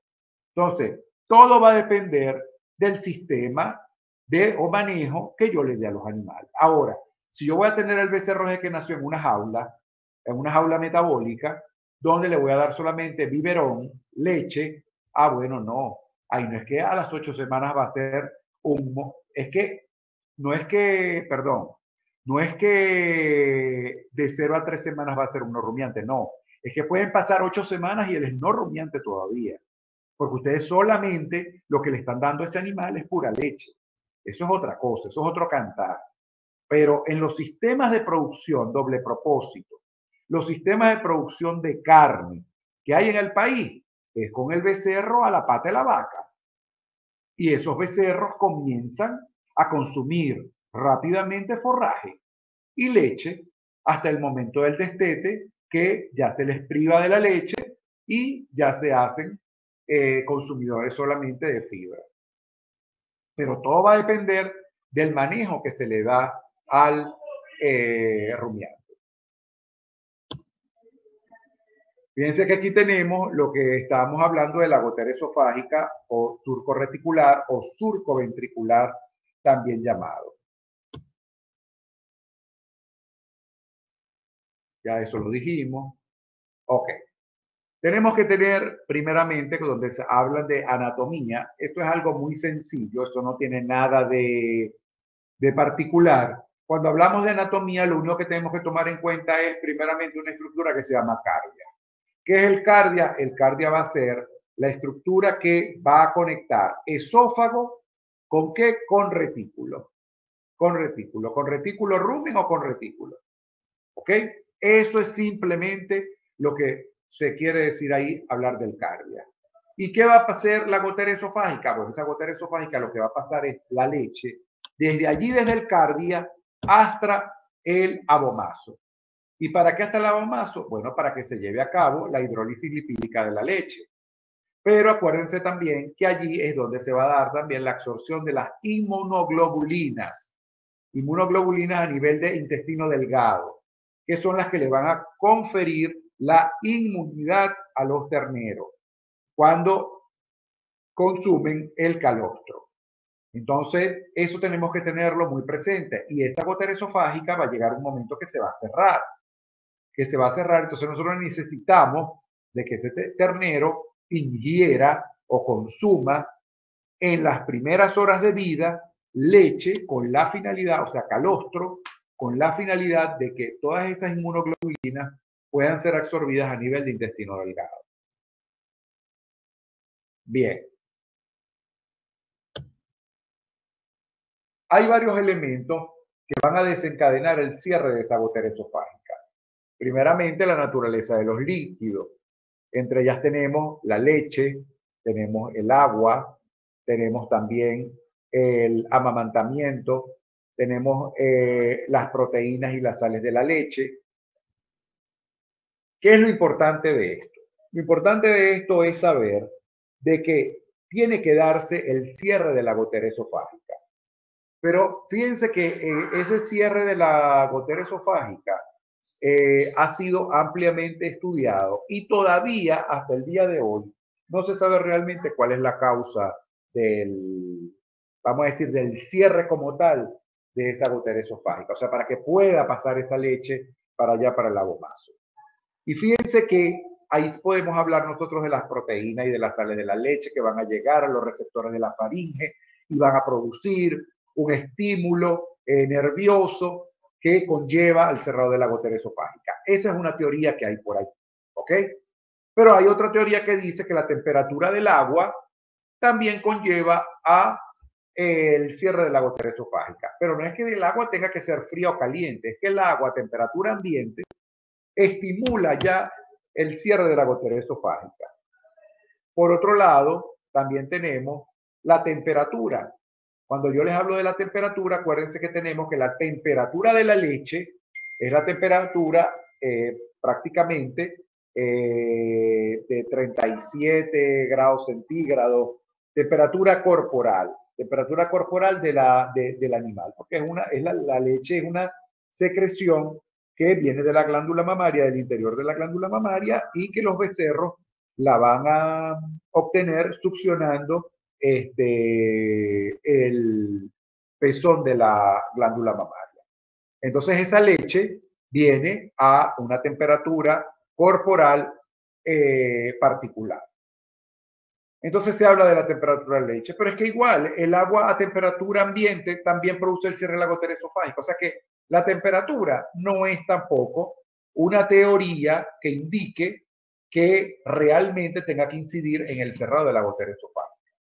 Entonces, todo va a depender del sistema o manejo que yo le dé a los animales. Ahora, si yo voy a tener el becerro de que nació en una jaula metabólica, donde le voy a dar solamente biberón, leche, bueno, no. Ahí no es que a las 8 semanas va a ser no es que de 0 a 3 semanas va a ser un no rumiante, no. Es que pueden pasar 8 semanas y él es no rumiante todavía. Porque ustedes solamente lo que le están dando a ese animal es pura leche. Eso es otra cosa, eso es otro cantar. Pero en los sistemas de producción doble propósito, los sistemas de producción de carne que hay en el país, es con el becerro a la pata de la vaca. Y esos becerros comienzan a consumir rápidamente forraje y leche hasta el momento del destete, que ya se les priva de la leche y ya se hacen consumidores solamente de fibra. Pero todo va a depender del manejo que se le da al rumiante. Fíjense que aquí tenemos lo que estábamos hablando de la gotera esofágica o surco reticular o surco ventricular, también llamado. Ya eso lo dijimos. Ok. Tenemos que tener primeramente, donde se hablan de anatomía, esto es algo muy sencillo, esto no tiene nada de particular. Cuando hablamos de anatomía, lo único que tenemos que tomar en cuenta es primeramente una estructura que se llama cardia. ¿Qué es el cardia? El cardia va a ser la estructura que va a conectar esófago ¿con qué? Con retículo. Con retículo. ¿Con retículo rumen o con retículo? ¿Ok? Eso es simplemente lo que se quiere decir ahí, hablar del cardia. ¿Y qué va a pasar la gotera esofágica? Pues esa gotera esofágica lo que va a pasar es la leche desde allí, desde el cardia, hasta el abomazo. ¿Y para qué hasta el abomazo? Bueno, para que se lleve a cabo la hidrólisis lipídica de la leche. Pero acuérdense también que allí es donde se va a dar también la absorción de las inmunoglobulinas. Inmunoglobulinas a nivel de intestino delgado, que son las que le van a conferir la inmunidad a los terneros cuando consumen el calostro. Entonces, eso tenemos que tenerlo muy presente. Y esa gotera esofágica va a llegar un momento que se va a cerrar. Entonces nosotros necesitamos de que ese ternero ingiera o consuma en las primeras horas de vida leche con la finalidad, o sea, calostro, con la finalidad de que todas esas inmunoglobulinas puedan ser absorbidas a nivel de intestino delgado. Bien. Hay varios elementos que van a desencadenar el cierre de esa gotera esofágica. Primeramente, la naturaleza de los líquidos. Entre ellas tenemos la leche, tenemos el agua, tenemos también el amamantamiento, tenemos las proteínas y las sales de la leche. ¿Qué es lo importante de esto? Lo importante de esto es saber de que tiene que darse el cierre de la gotera esofágica. Pero fíjense que ese cierre de la gotera esofágica ha sido ampliamente estudiado y todavía hasta el día de hoy no se sabe realmente cuál es la causa del, vamos a decir, del cierre como tal de esa gotera esofágica. O sea, para que pueda pasar esa leche para allá, para el abomazo. Y fíjense que ahí podemos hablar nosotros de las proteínas y de las sales de la leche que van a llegar a los receptores de la faringe y van a producir un estímulo nervioso que conlleva al cerrado de la gotera esofágica. Esa es una teoría que hay por ahí, ¿ok? Pero hay otra teoría que dice que la temperatura del agua también conlleva a el cierre de la gotera esofágica. Pero no es que el agua tenga que ser fría o caliente, es que el agua a temperatura ambiente estimula ya el cierre de la gotera esofágica. Por otro lado, también tenemos la temperatura. Cuando yo les hablo de la temperatura, acuérdense que tenemos que la temperatura de la leche es la temperatura prácticamente de 37 grados centígrados, temperatura corporal del animal, porque la leche es una secreción que viene de la glándula mamaria, del interior de la glándula mamaria, y que los becerros la van a obtener succionando el pezón de la glándula mamaria. Entonces esa leche viene a una temperatura corporal particular. Entonces se habla de la temperatura de la leche, pero es que igual el agua a temperatura ambiente también produce el cierre de la gotera esofágica. O sea que la temperatura no es tampoco una teoría que indique que realmente tenga que incidir en el cerrado de la gotera esofágica.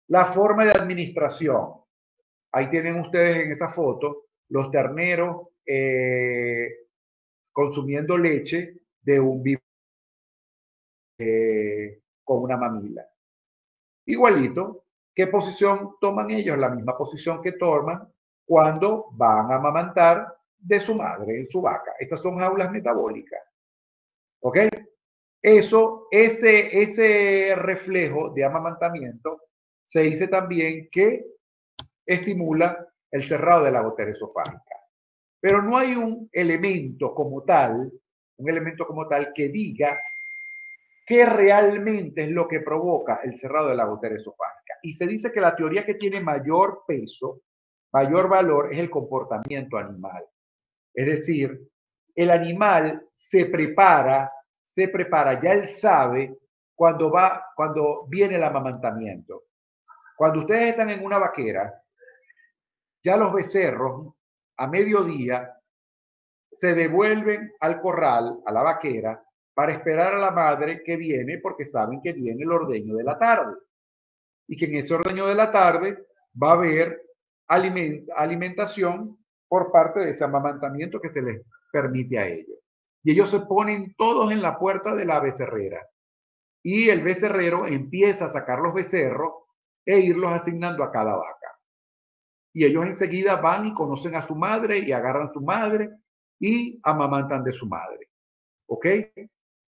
La forma de administración. Ahí tienen ustedes en esa foto los terneros consumiendo leche de un vivo con una mamila. Igualito, ¿qué posición toman ellos? La misma posición que toman cuando van a amamantar de su madre, en su vaca. Estas son jaulas metabólicas. ¿Ok? Ese reflejo de amamantamiento se dice también que estimula el cerrado de la gotera esofágica. Pero no hay un elemento como tal que diga qué realmente es lo que provoca el cerrado de la gotera esofágica. Y se dice que la teoría que tiene mayor peso, mayor valor, es el comportamiento animal. Es decir, el animal se prepara, ya él sabe cuando viene el amamantamiento. Cuando ustedes están en una vaquera, ya los becerros a mediodía se devuelven al corral, a la vaquera, para esperar a la madre que viene porque saben que viene el ordeño de la tarde. Y que en ese ordeño de la tarde va a haber alimentación por parte de ese amamantamiento que se les permite a ellos. Y ellos se ponen todos en la puerta de la becerrera. Y el becerrero empieza a sacar los becerros e irlos asignando a cada vaca. Y ellos enseguida van y conocen a su madre y agarran a su madre y amamantan de su madre. ¿Ok?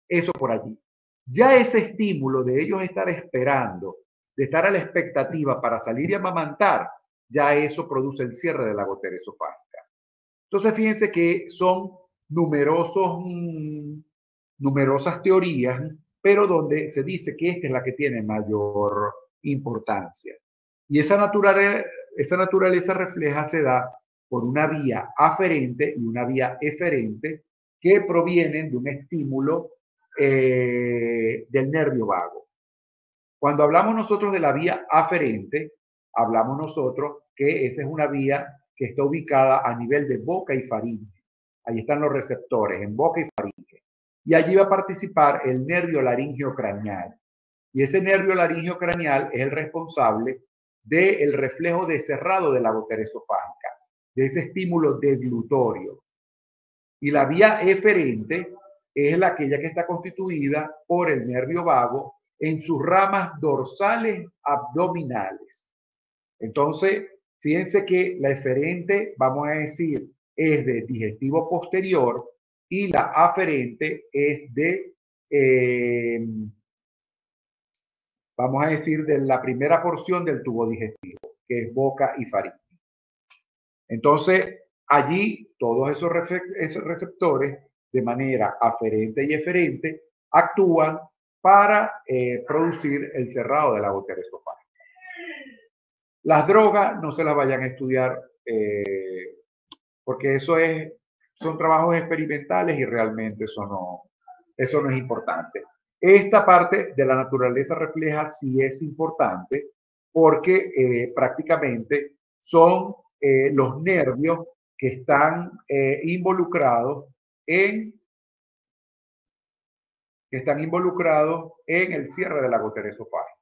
Eso por allí. Ya ese estímulo de ellos estar esperando, de estar a la expectativa para salir y amamantar, ya eso produce el cierre de la gotera esofágica. Entonces fíjense que son numerosas teorías, pero donde se dice que esta es la que tiene mayor importancia. Y esa naturaleza refleja se da por una vía aferente y una vía eferente que provienen de un estímulo del nervio vago. Cuando hablamos nosotros de la vía aferente, hablamos nosotros que esa es una vía que está ubicada a nivel de boca y faringe. Ahí están los receptores, en boca y faringe. Y allí va a participar el nervio laringeo craneal. Y ese nervio laringeo craneal es el responsable del reflejo de cerrado de la gotera esofágica, de ese estímulo deglutorio. Y la vía eferente es aquella que está constituida por el nervio vago en sus ramas dorsales abdominales. Entonces, fíjense que la eferente, vamos a decir, es de digestivo posterior y la aferente es de, vamos a decir, de la primera porción del tubo digestivo, que es boca y faringe. Entonces, allí todos esos receptores, de manera aferente y eferente, actúan para producir el cerrado de la gotera esofágica. Las drogas no se las vayan a estudiar porque son trabajos experimentales y realmente eso no es importante. Esta parte de la naturaleza refleja sí es importante porque prácticamente son los nervios que están involucrados en el cierre de la gotera esofágica.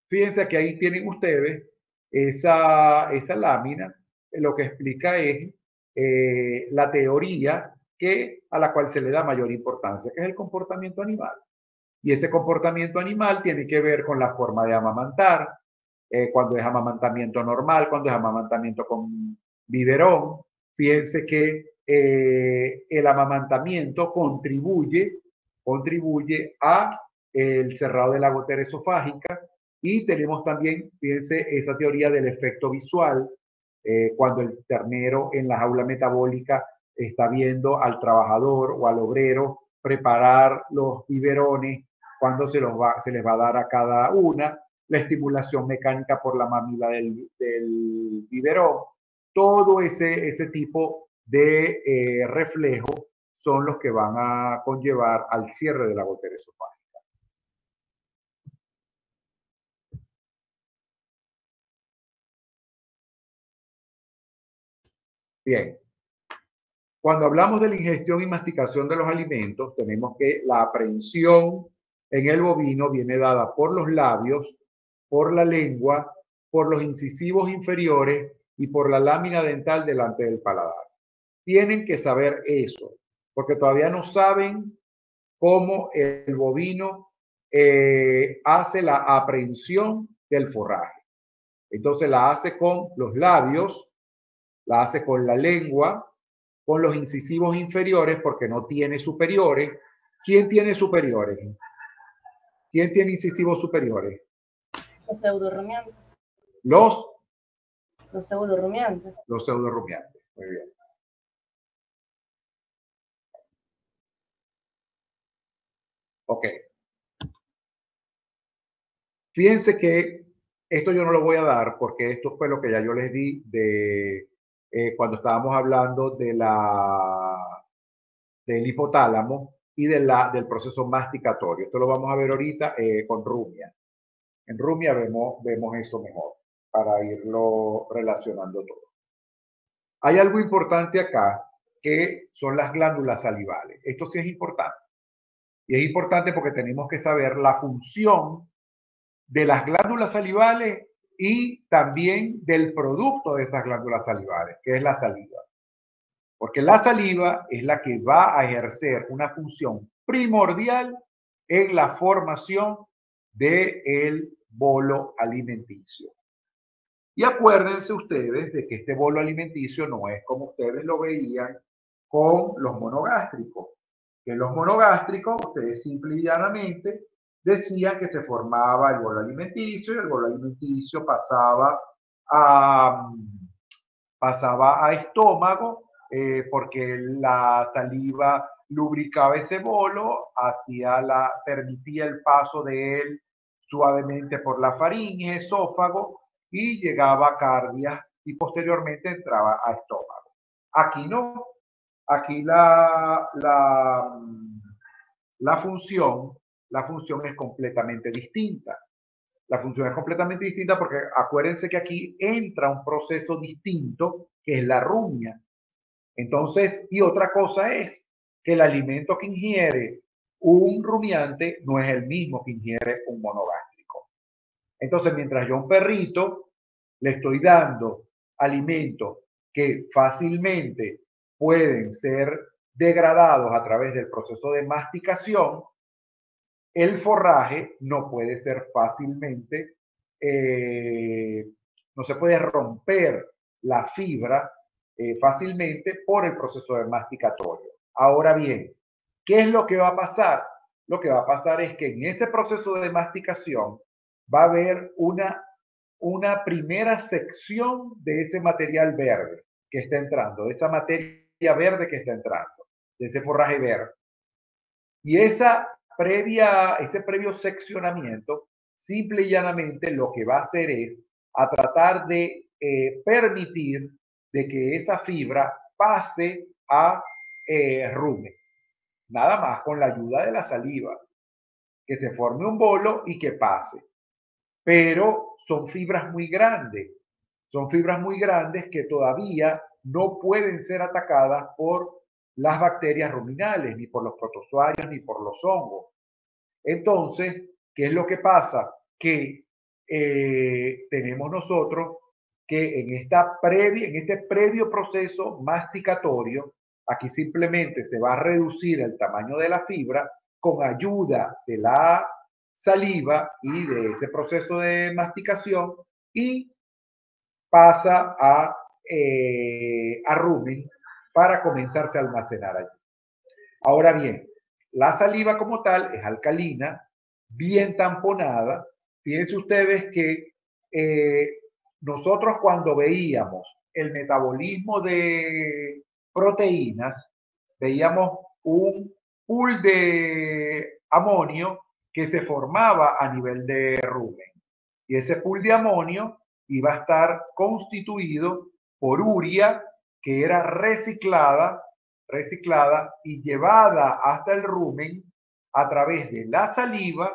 Fíjense que ahí tienen ustedes esa lámina, lo que explica es la teoría a la cual se le da mayor importancia, que es el comportamiento animal. Y ese comportamiento animal tiene que ver con la forma de amamantar, cuando es amamantamiento normal, cuando es amamantamiento con biberón. Fíjense que el amamantamiento contribuye a el cerrado de la gotera esofágica, y tenemos también, fíjense, esa teoría del efecto visual, cuando el ternero en la jaula metabólica está viendo al trabajador o al obrero preparar los biberones, cuando se les va a dar a cada una, la estimulación mecánica por la mamila del biberón. Todo ese tipo de reflejos son los que van a conllevar al cierre de la gotera esofágica. Bien. Cuando hablamos de la ingestión y masticación de los alimentos, tenemos que la aprehensión en el bovino viene dada por los labios, por la lengua, por los incisivos inferiores y por la lámina dental delante del paladar. Tienen que saber eso, porque todavía no saben cómo el bovino hace la aprehensión del forraje. Entonces la hace con los labios, la hace con la lengua, con los incisivos inferiores, porque no tiene superiores. ¿Quién tiene superiores? ¿Quién tiene incisivos superiores? Los pseudorrumiantes. Los pseudorrumiantes. Los pseudorrumiantes. Muy bien. Ok. Fíjense que esto yo no lo voy a dar porque esto fue lo que ya yo les di de cuando estábamos hablando de del hipotálamo y del proceso masticatorio. Esto lo vamos a ver ahorita con rumia. En rumia vemos eso mejor para irlo relacionando todo. Hay algo importante acá que son las glándulas salivales. Esto sí es importante. Y es importante porque tenemos que saber la función de las glándulas salivales y también del producto de esas glándulas salivales, que es la saliva. Porque la saliva es la que va a ejercer una función primordial en la formación del bolo alimenticio. Y acuérdense ustedes de que este bolo alimenticio no es como ustedes lo veían con los monogástricos. Que los monogástricos, ustedes simple y llanamente decían que se formaba el bolo alimenticio y el bolo alimenticio pasaba a estómago, porque la saliva lubricaba ese bolo, permitía el paso de él suavemente por la faringe, esófago, y llegaba a cardia y posteriormente entraba a estómago. Aquí no. Aquí la función es completamente distinta. La función es completamente distinta porque acuérdense que aquí entra un proceso distinto que es la rumia. Entonces, y otra cosa es que el alimento que ingiere un rumiante no es el mismo que ingiere un monogástrico. Entonces, mientras yo a un perrito le estoy dando alimentos que fácilmente pueden ser degradados a través del proceso de masticación, el forraje no puede ser fácilmente, no se puede romper la fibra fácilmente por el proceso de masticatorio. Ahora bien, ¿qué es lo que va a pasar? Lo que va a pasar es que en ese proceso de masticación va a haber una primera sección de ese material verde que está entrando, de esa materia verde que está entrando, de ese forraje verde. Y ese previo seccionamiento, simple y llanamente lo que va a hacer es a tratar de permitir de que esa fibra pase a rumen. Nada más con la ayuda de la saliva, que se forme un bolo y que pase. Pero son fibras muy grandes que todavía no pueden ser atacadas por las bacterias ruminales, ni por los protozoarios, ni por los hongos. Entonces, ¿qué es lo que pasa? Que tenemos nosotros que en este previo proceso masticatorio, aquí simplemente se va a reducir el tamaño de la fibra con ayuda de la saliva y de ese proceso de masticación y pasa a rumen para comenzarse a almacenar allí. Ahora bien, la saliva como tal es alcalina, bien tamponada. Fíjense ustedes que nosotros cuando veíamos el metabolismo de proteínas, veíamos un pool de amonio que se formaba a nivel de rumen. Y ese pool de amonio iba a estar constituido por urea que era reciclada y llevada hasta el rumen a través de la saliva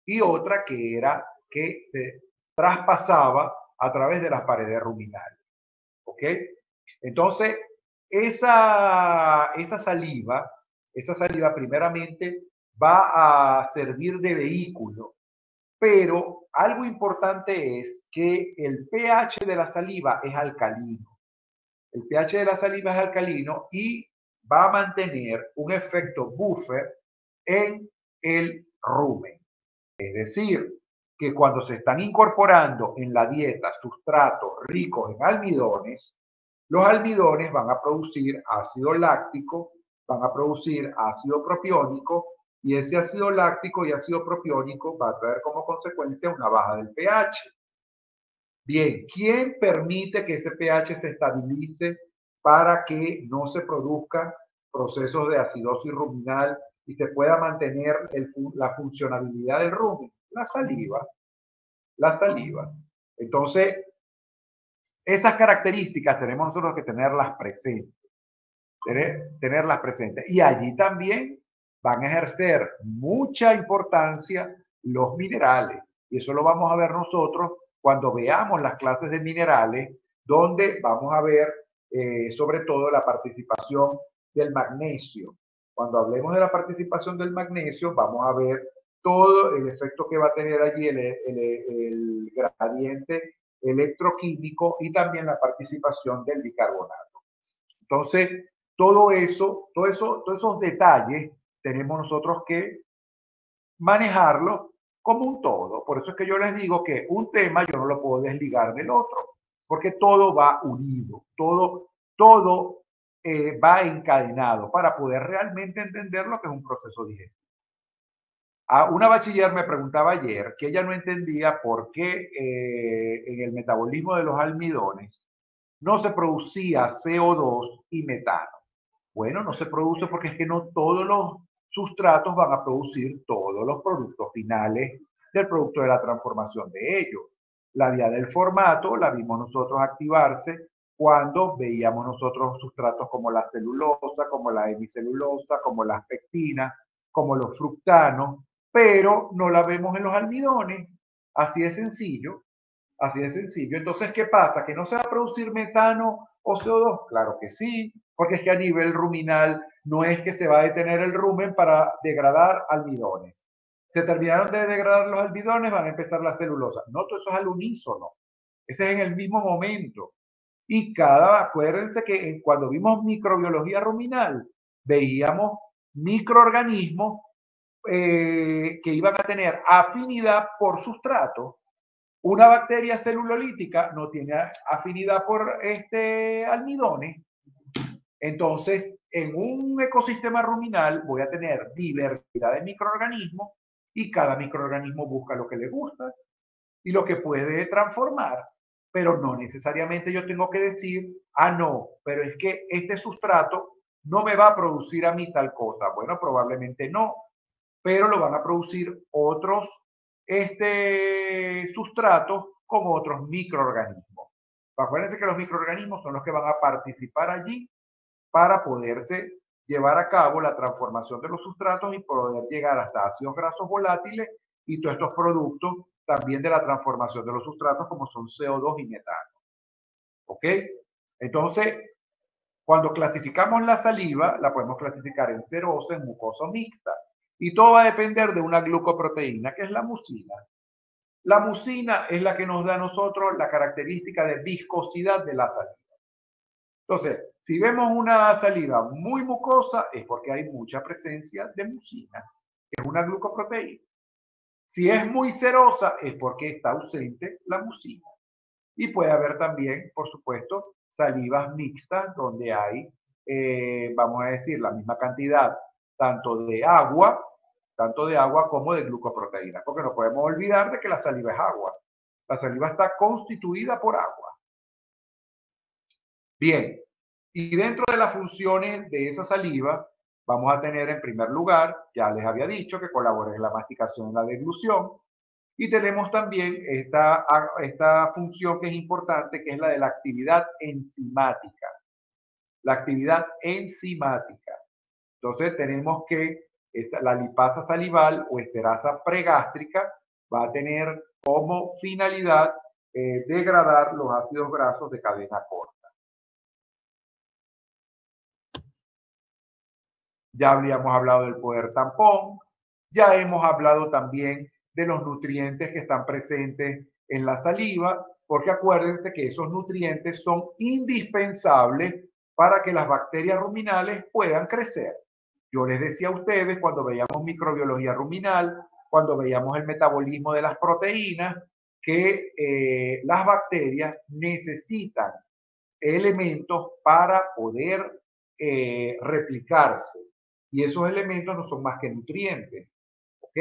y otra que era que se traspasaba a través de las paredes ruminales. ¿Ok? Entonces, esa saliva primeramente va a servir de vehículo, pero algo importante es que el pH de la saliva es alcalino. El pH de la saliva es alcalino y va a mantener un efecto buffer en el rumen. Es decir, que cuando se están incorporando en la dieta sustratos ricos en almidones, los almidones van a producir ácido láctico, van a producir ácido propiónico y ese ácido láctico y ácido propiónico va a traer como consecuencia una baja del pH. Bien, ¿quién permite que ese pH se estabilice para que no se produzcan procesos de acidosis ruminal y se pueda mantener la funcionabilidad del rumen? La saliva. La saliva. Entonces, esas características tenemos nosotros que tenerlas presentes. Tenerlas presentes. Y allí también van a ejercer mucha importancia los minerales. Y eso lo vamos a ver nosotros cuando veamos las clases de minerales, donde vamos a ver sobre todo la participación del magnesio. Cuando hablemos de la participación del magnesio, vamos a ver todo el efecto que va a tener allí el gradiente electroquímico y también la participación del bicarbonato. Entonces, todos esos detalles tenemos nosotros que manejarlo como un todo. Por eso es que yo les digo que un tema yo no lo puedo desligar del otro, porque todo va unido, todo va encadenado para poder realmente entender lo que es un proceso digestivo. Una bachiller me preguntaba ayer que ella no entendía por qué en el metabolismo de los almidones no se producía CO2 y metano. Bueno, no se produce porque es que no todos los sustratos van a producir todos los productos finales del producto de la transformación de ellos. La vía del formato la vimos nosotros activarse cuando veíamos nosotros sustratos como la celulosa, como la hemicelulosa, como las pectinas, como los fructanos, pero no la vemos en los almidones. Así de sencillo. Así de sencillo. Entonces, ¿qué pasa? ¿Que no se va a producir metano o CO2? Claro que sí, porque es que a nivel ruminal no es que se va a detener el rumen para degradar almidones. Se terminaron de degradar los almidones, van a empezar la celulosa. No, todo eso es al unísono. Ese es en el mismo momento. Y acuérdense que cuando vimos microbiología ruminal, veíamos microorganismos que iban a tener afinidad por sustrato. Una bacteria celulolítica no tiene afinidad por almidones. Entonces, en un ecosistema ruminal voy a tener diversidad de microorganismos y cada microorganismo busca lo que le gusta y lo que puede transformar. Pero no necesariamente yo tengo que decir, no, pero es que este sustrato no me va a producir a mí tal cosa. Bueno, probablemente no, pero lo van a producir otros sustratos con otros microorganismos. Acuérdense que los microorganismos son los que van a participar allí para poderse llevar a cabo la transformación de los sustratos y poder llegar hasta ácidos grasos volátiles y todos estos productos también de la transformación de los sustratos como son CO2 y metano. ¿Ok? Entonces, cuando clasificamos la saliva, la podemos clasificar en serosa, en mucosa o mixta. Y todo va a depender de una glucoproteína, que es la mucina. La mucina es la que nos da a nosotros la característica de viscosidad de la saliva. Entonces, si vemos una saliva muy mucosa, es porque hay mucha presencia de mucina, que es una glucoproteína. Si es muy serosa, es porque está ausente la mucina. Y puede haber también, por supuesto, salivas mixtas donde hay, vamos a decir, la misma cantidad tanto de agua como de glucoproteína, porque no podemos olvidar de que la saliva es agua. La saliva está constituida por agua. Bien, y dentro de las funciones de esa saliva, vamos a tener en primer lugar, ya les había dicho que colabora en la masticación y la deglución, y tenemos también esta función que es importante, que es la de la actividad enzimática. La actividad enzimática. Entonces tenemos que la lipasa salival o esterasa pregástrica va a tener como finalidad degradar los ácidos grasos de cadena corta. Ya habíamos hablado del poder tampón, ya hemos hablado también de los nutrientes que están presentes en la saliva, porque acuérdense que esos nutrientes son indispensables para que las bacterias ruminales puedan crecer. Yo les decía a ustedes cuando veíamos microbiología ruminal, cuando veíamos el metabolismo de las proteínas, que las bacterias necesitan elementos para poder replicarse. Y esos elementos no son más que nutrientes. ¿Ok?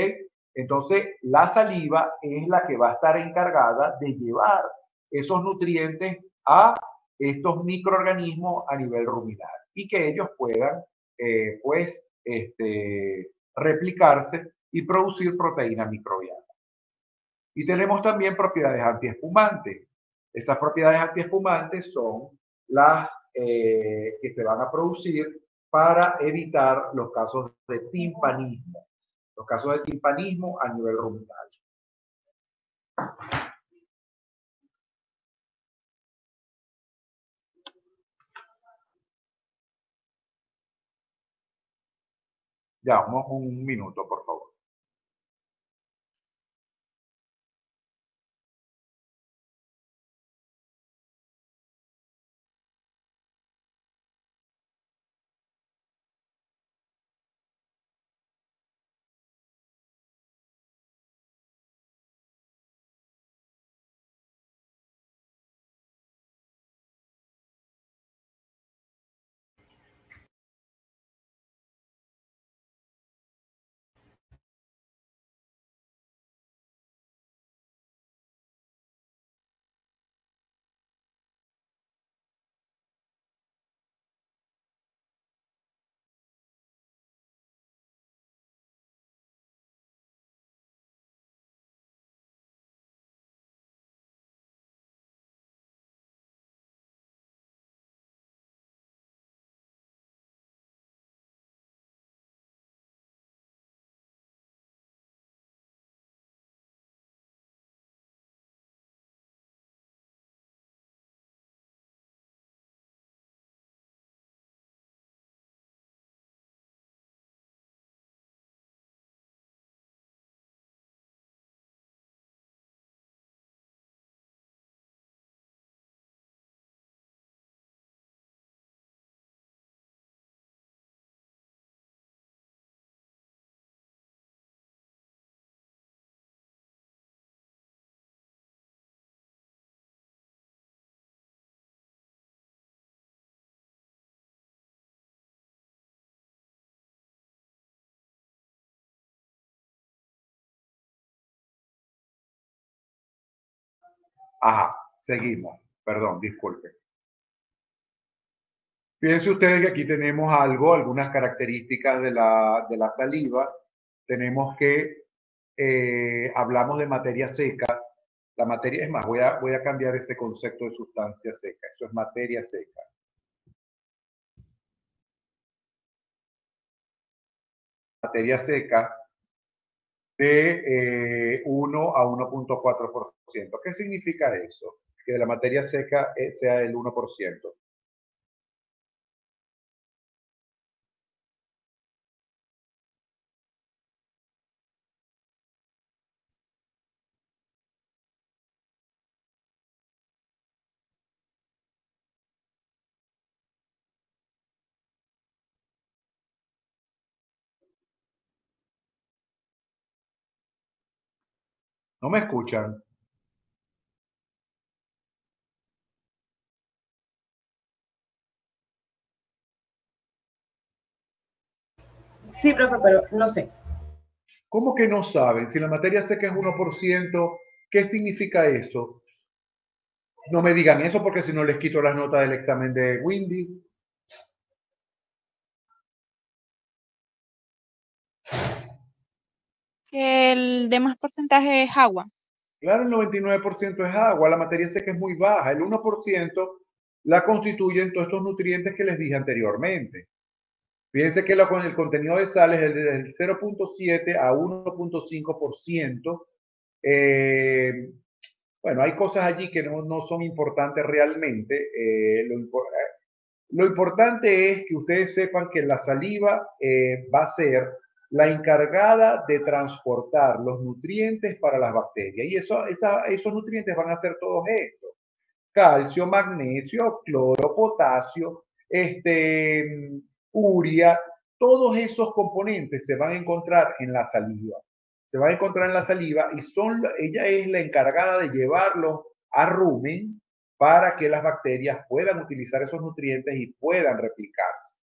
Entonces, la saliva es la que va a estar encargada de llevar esos nutrientes a estos microorganismos a nivel ruminal y que ellos puedan, replicarse y producir proteína microbiana. Y tenemos también propiedades antiespumantes. Estas propiedades antiespumantes son las que se van a producir para evitar los casos de timpanismo. Los casos de timpanismo a nivel ruminal. Ya, vamos un minuto, por favor. Ajá, seguimos. Perdón, disculpen. Fíjense ustedes que aquí tenemos algo, algunas características de la saliva. Tenemos que hablamos de materia seca. La materia, es más, voy a cambiar ese concepto de sustancia seca. Eso es materia seca. Materia seca de 1 a 1,4%. ¿Qué significa eso? Que la materia seca sea el 1%. ¿No me escuchan? Sí, profe, pero no sé. ¿Cómo que no saben? Si la materia seca es 1%, ¿qué significa eso? No me digan eso porque si no les quito las notas del examen de Windy. Que el demás porcentaje es agua. Claro, el 99% es agua, la materia seca es muy baja, el 1% la constituyen todos estos nutrientes que les dije anteriormente. Fíjense que con el contenido de sal es del 0.7 a 1.5%. Bueno, hay cosas allí que no son importantes realmente. Lo importante es que ustedes sepan que la saliva va a ser la encargada de transportar los nutrientes para las bacterias. Y esos nutrientes van a ser todos estos: calcio, magnesio, cloro, potasio, urea. Todos esos componentes se van a encontrar en la saliva. Se van a encontrar en la saliva y ella es la encargada de llevarlos a rumen para que las bacterias puedan utilizar esos nutrientes y puedan replicarse.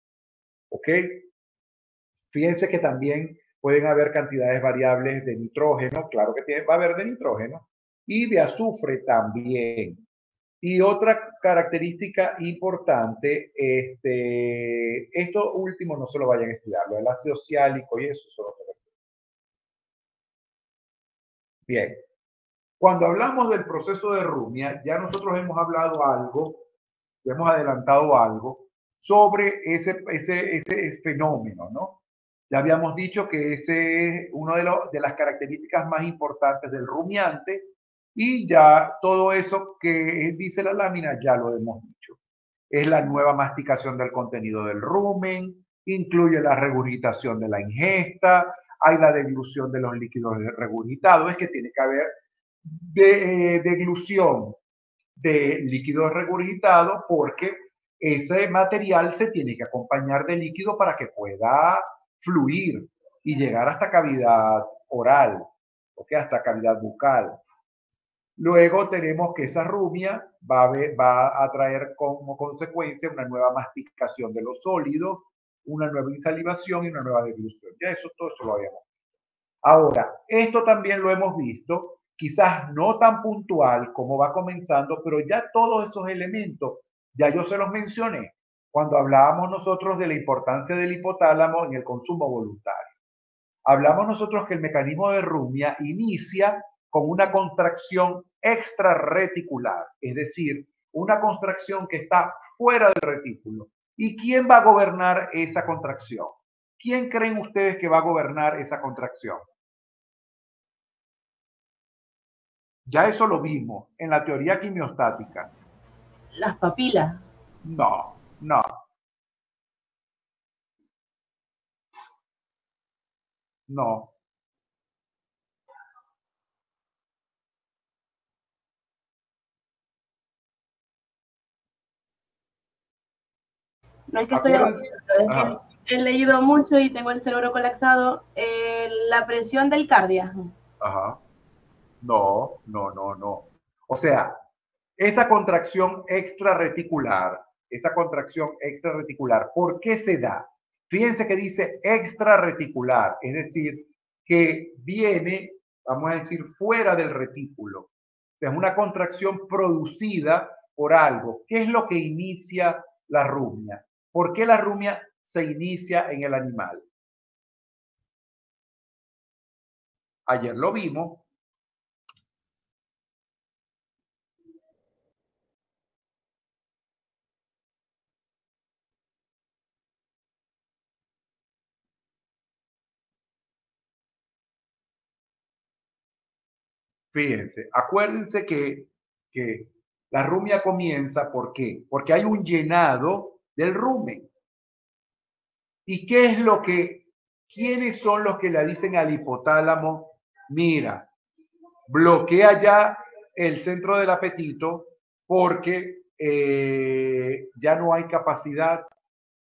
¿Ok? Fíjense que también pueden haber cantidades variables de nitrógeno, claro que va a haber de nitrógeno, y de azufre también. Y otra característica importante, esto último no se lo vayan a estudiar, lo del ácido ciálico y eso solo. Bien, cuando hablamos del proceso de Rumia, ya nosotros hemos hablado algo, ya hemos adelantado algo sobre ese fenómeno, ¿no? Ya habíamos dicho que ese es una de las características más importantes del rumiante y ya todo eso que dice la lámina ya lo hemos dicho. Es la nueva masticación del contenido del rumen, incluye la regurgitación de la ingesta, hay la deglución de los líquidos regurgitados, es que tiene que haber deglución de líquidos regurgitados porque ese material se tiene que acompañar de líquido para que pueda fluir y llegar hasta cavidad oral, ¿okay? Hasta cavidad bucal. Luego tenemos que esa rumia va a traer como consecuencia una nueva masticación de los sólidos, una nueva insalivación y una nueva deglución. Ya todo eso lo habíamos visto. Ahora, esto también lo hemos visto, quizás no tan puntual como va comenzando, pero ya todos esos elementos, ya yo se los mencioné cuando hablábamos nosotros de la importancia del hipotálamo en el consumo voluntario. Hablamos nosotros que el mecanismo de Rumia inicia con una contracción extrarreticular, es decir, una contracción que está fuera del retículo. ¿Y quién va a gobernar esa contracción? ¿Quién creen ustedes que va a gobernar esa contracción? Ya eso lo vimos en la teoría quimiostática. Las papilas. No, no, no. No es que estoy Acuérdense. es que he leído mucho y tengo el cerebro colapsado. La presión del cardio. Ajá. No, no, no, no. O sea, esa contracción extrarreticular, ¿por qué se da? Fíjense que dice extrarreticular, es decir, que viene, vamos a decir, fuera del retículo. O sea, es una contracción producida por algo. ¿Qué es lo que inicia la rumia? ¿Por qué la rumia se inicia en el animal? Ayer lo vimos. Fíjense, acuérdense que la rumia comienza, ¿por qué? Porque hay un llenado del rumen. ¿Y qué es quiénes son los que le dicen al hipotálamo, mira, bloquea ya el centro del apetito porque ya no hay capacidad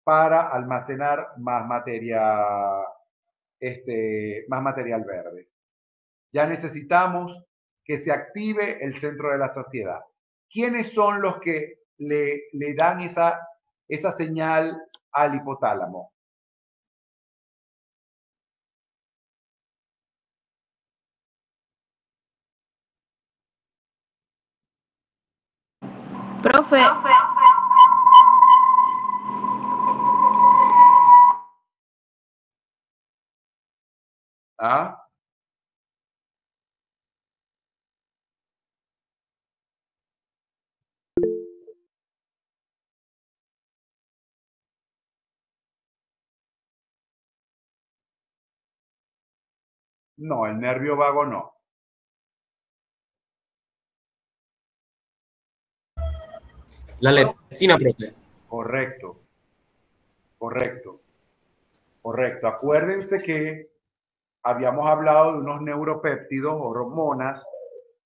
para almacenar más material verde? Ya necesitamos que se active el centro de la saciedad. ¿Quiénes son los que le dan esa señal al hipotálamo? Profe, ¿Ah? No, el nervio vago no. La leptina, profe. Correcto, correcto, correcto. Acuérdense que habíamos hablado de unos neuropéptidos, hormonas,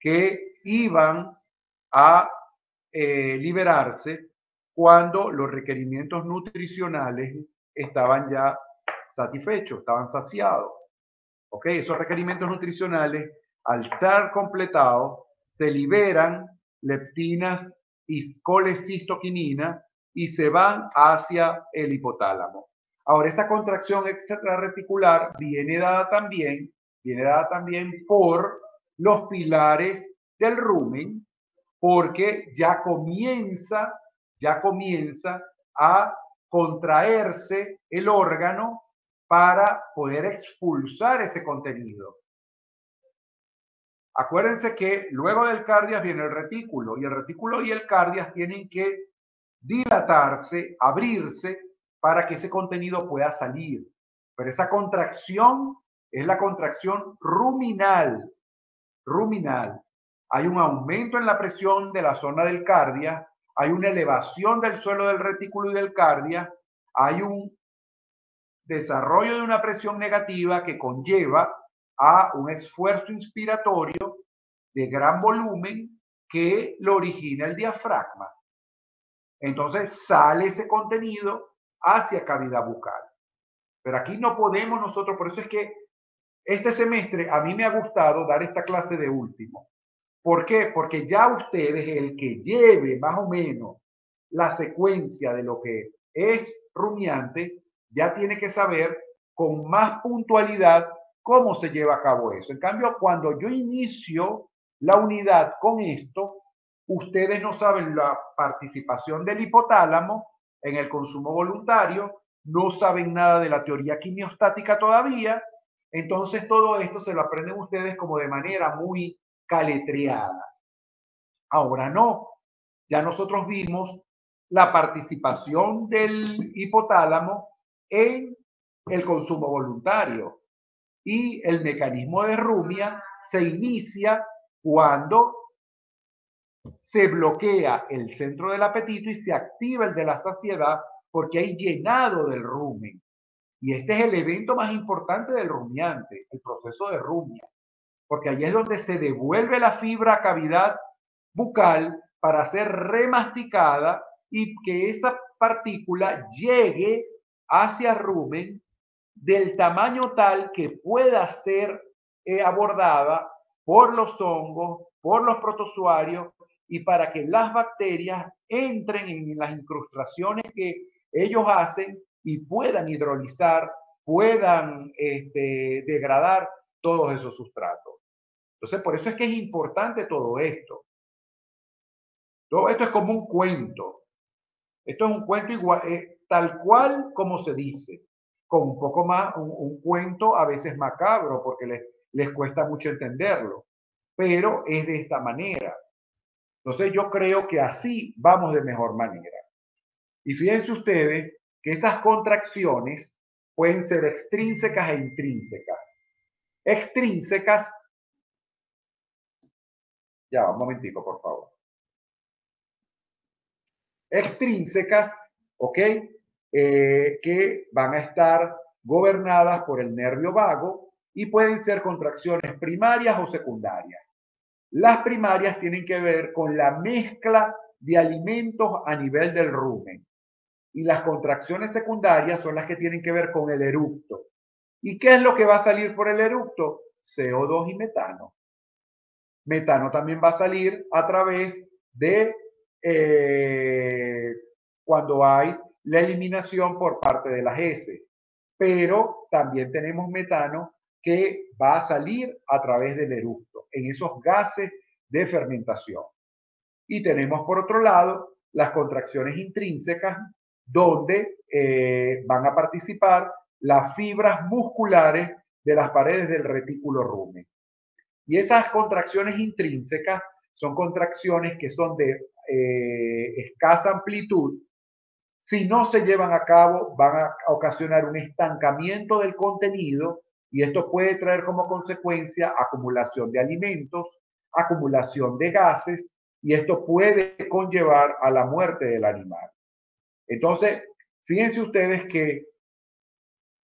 que iban a liberarse cuando los requerimientos nutricionales estaban ya satisfechos, estaban saciados. ¿Ok? Esos requerimientos nutricionales, al estar completados, se liberan leptinas y colecistoquinina y se van hacia el hipotálamo. Ahora, esta contracción extrarreticular viene dada también por los pilares del rumen, porque ya comienza a contraerse el órgano para poder expulsar ese contenido. Acuérdense que luego del cardias viene el retículo, y el retículo y el cardias tienen que dilatarse, abrirse, para que ese contenido pueda salir. Pero esa contracción es la contracción ruminal. Ruminal. Hay un aumento en la presión de la zona del cardia, hay una elevación del suelo del retículo y del cardia, hay un desarrollo de una presión negativa que conlleva a un esfuerzo inspiratorio de gran volumen que lo origina el diafragma. Entonces sale ese contenido hacia cavidad bucal. Pero aquí no podemos nosotros, por eso es que este semestre a mí me ha gustado dar esta clase de último. ¿Por qué? Porque ya ustedes, el que lleve más o menos la secuencia de lo que es rumiante, ya tiene que saber con más puntualidad cómo se lleva a cabo eso. En cambio, cuando yo inicio la unidad con esto, ustedes no saben la participación del hipotálamo en el consumo voluntario, no saben nada de la teoría quimiostática todavía, entonces todo esto se lo aprenden ustedes como de manera muy caletreada. Ahora no, ya nosotros vimos la participación del hipotálamo en el consumo voluntario y el mecanismo de rumia se inicia cuando se bloquea el centro del apetito y se activa el de la saciedad porque hay llenado del rumen. Y este es el evento más importante del rumiante, el proceso de rumia, porque allí es donde se devuelve la fibra a cavidad bucal para ser remasticada y que esa partícula llegue hacia rumen del tamaño tal que pueda ser abordada por los hongos, por los protozoarios y para que las bacterias entren en las incrustaciones que ellos hacen y puedan hidrolizar, puedan degradar todos esos sustratos. Entonces, por eso es que es importante todo esto. Todo esto es como un cuento. Esto es un cuento igual, tal cual como se dice, con un poco más, un cuento a veces macabro, porque les cuesta mucho entenderlo, pero es de esta manera. Entonces yo creo que así vamos de mejor manera. Y fíjense ustedes que esas contracciones pueden ser extrínsecas e intrínsecas. Extrínsecas, ya, un momentico, por favor. Extrínsecas, ¿ok? Que van a estar gobernadas por el nervio vago y pueden ser contracciones primarias o secundarias. Las primarias tienen que ver con la mezcla de alimentos a nivel del rumen y las contracciones secundarias son las que tienen que ver con el eructo. ¿Y qué es lo que va a salir por el eructo? CO2 y metano. Metano también va a salir a través de cuando hay la eliminación por parte de las heces. Pero también tenemos metano que va a salir a través del eructo, en esos gases de fermentación. Y tenemos por otro lado las contracciones intrínsecas, donde van a participar las fibras musculares de las paredes del retículo rumen. Y esas contracciones intrínsecas son contracciones que son de escasa amplitud. Si no se llevan a cabo, van a ocasionar un estancamiento del contenido y esto puede traer como consecuencia acumulación de alimentos, acumulación de gases y esto puede conllevar a la muerte del animal. Entonces, fíjense ustedes que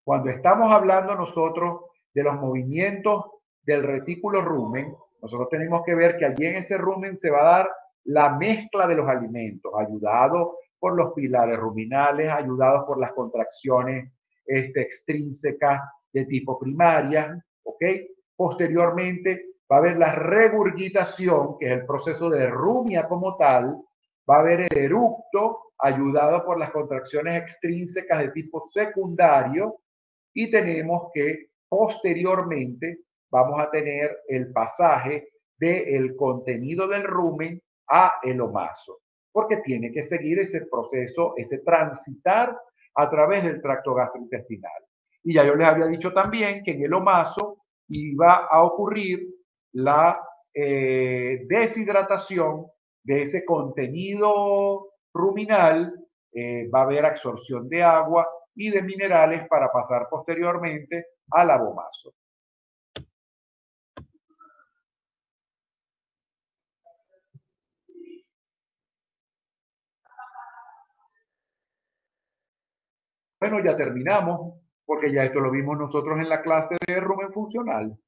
cuando estamos hablando nosotros de los movimientos del retículo rumen, nosotros tenemos que ver que allí en ese rumen se va a dar la mezcla de los alimentos, ayudado por los pilares ruminales, ayudados por las contracciones extrínsecas de tipo primaria, ¿ok? Posteriormente va a haber la regurgitación, que es el proceso de rumia como tal, va a haber el eructo, ayudado por las contracciones extrínsecas de tipo secundario, y tenemos que posteriormente vamos a tener el pasaje del contenido del rumen a el omaso, porque tiene que seguir ese proceso, ese transitar a través del tracto gastrointestinal. Y ya yo les había dicho también que en el omaso iba a ocurrir la deshidratación de ese contenido ruminal, va a haber absorción de agua y de minerales para pasar posteriormente al abomaso. Bueno, ya terminamos, porque ya esto lo vimos nosotros en la clase de rumen funcional.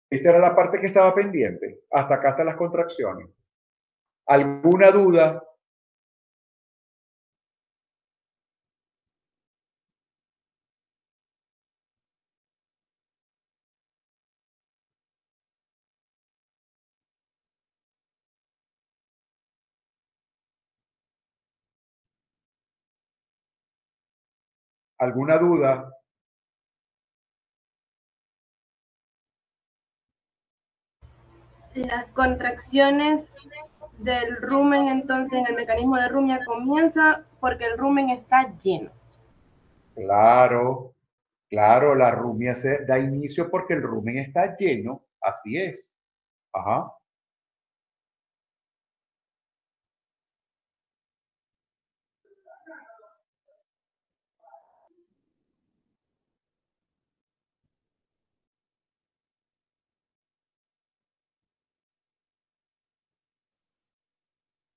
Esta era la parte que estaba pendiente. Hasta acá están las contracciones. ¿Alguna duda? ¿Alguna duda? Las contracciones del rumen, entonces, en el mecanismo de rumia comienza porque el rumen está lleno. Claro, claro, la rumia se da inicio porque el rumen está lleno, así es. Ajá.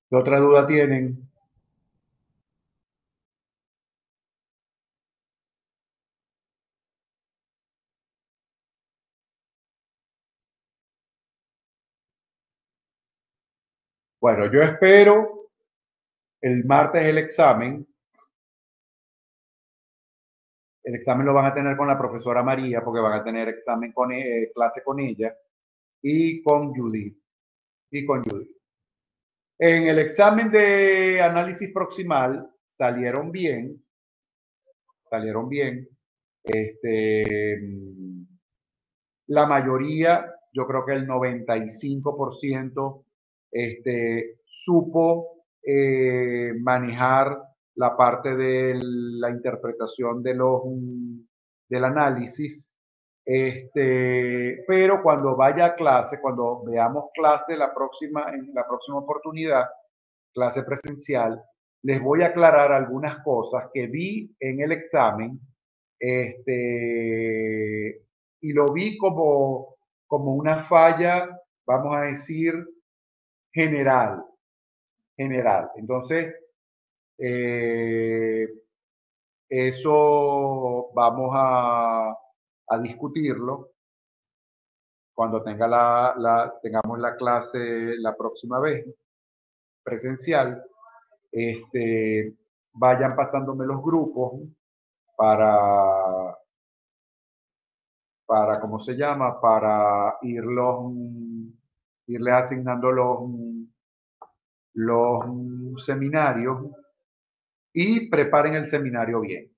¿Qué otra duda tienen? Bueno, yo espero el martes el examen. El examen lo van a tener con la profesora María porque van a tener examen con clase con ella y con Judith. En el examen de análisis proximal salieron bien. La mayoría, yo creo que el 95%, supo manejar la parte de la interpretación de del análisis. Pero cuando vaya a clase, cuando veamos clase en la próxima oportunidad, clase presencial, les voy a aclarar algunas cosas que vi en el examen, y lo vi como una falla, vamos a decir, general. Entonces, eso vamos a discutirlo cuando tengamos la clase la próxima vez, presencial. Vayan pasándome los grupos para para, ¿cómo se llama? Para irles asignando los seminarios y preparen el seminario bien.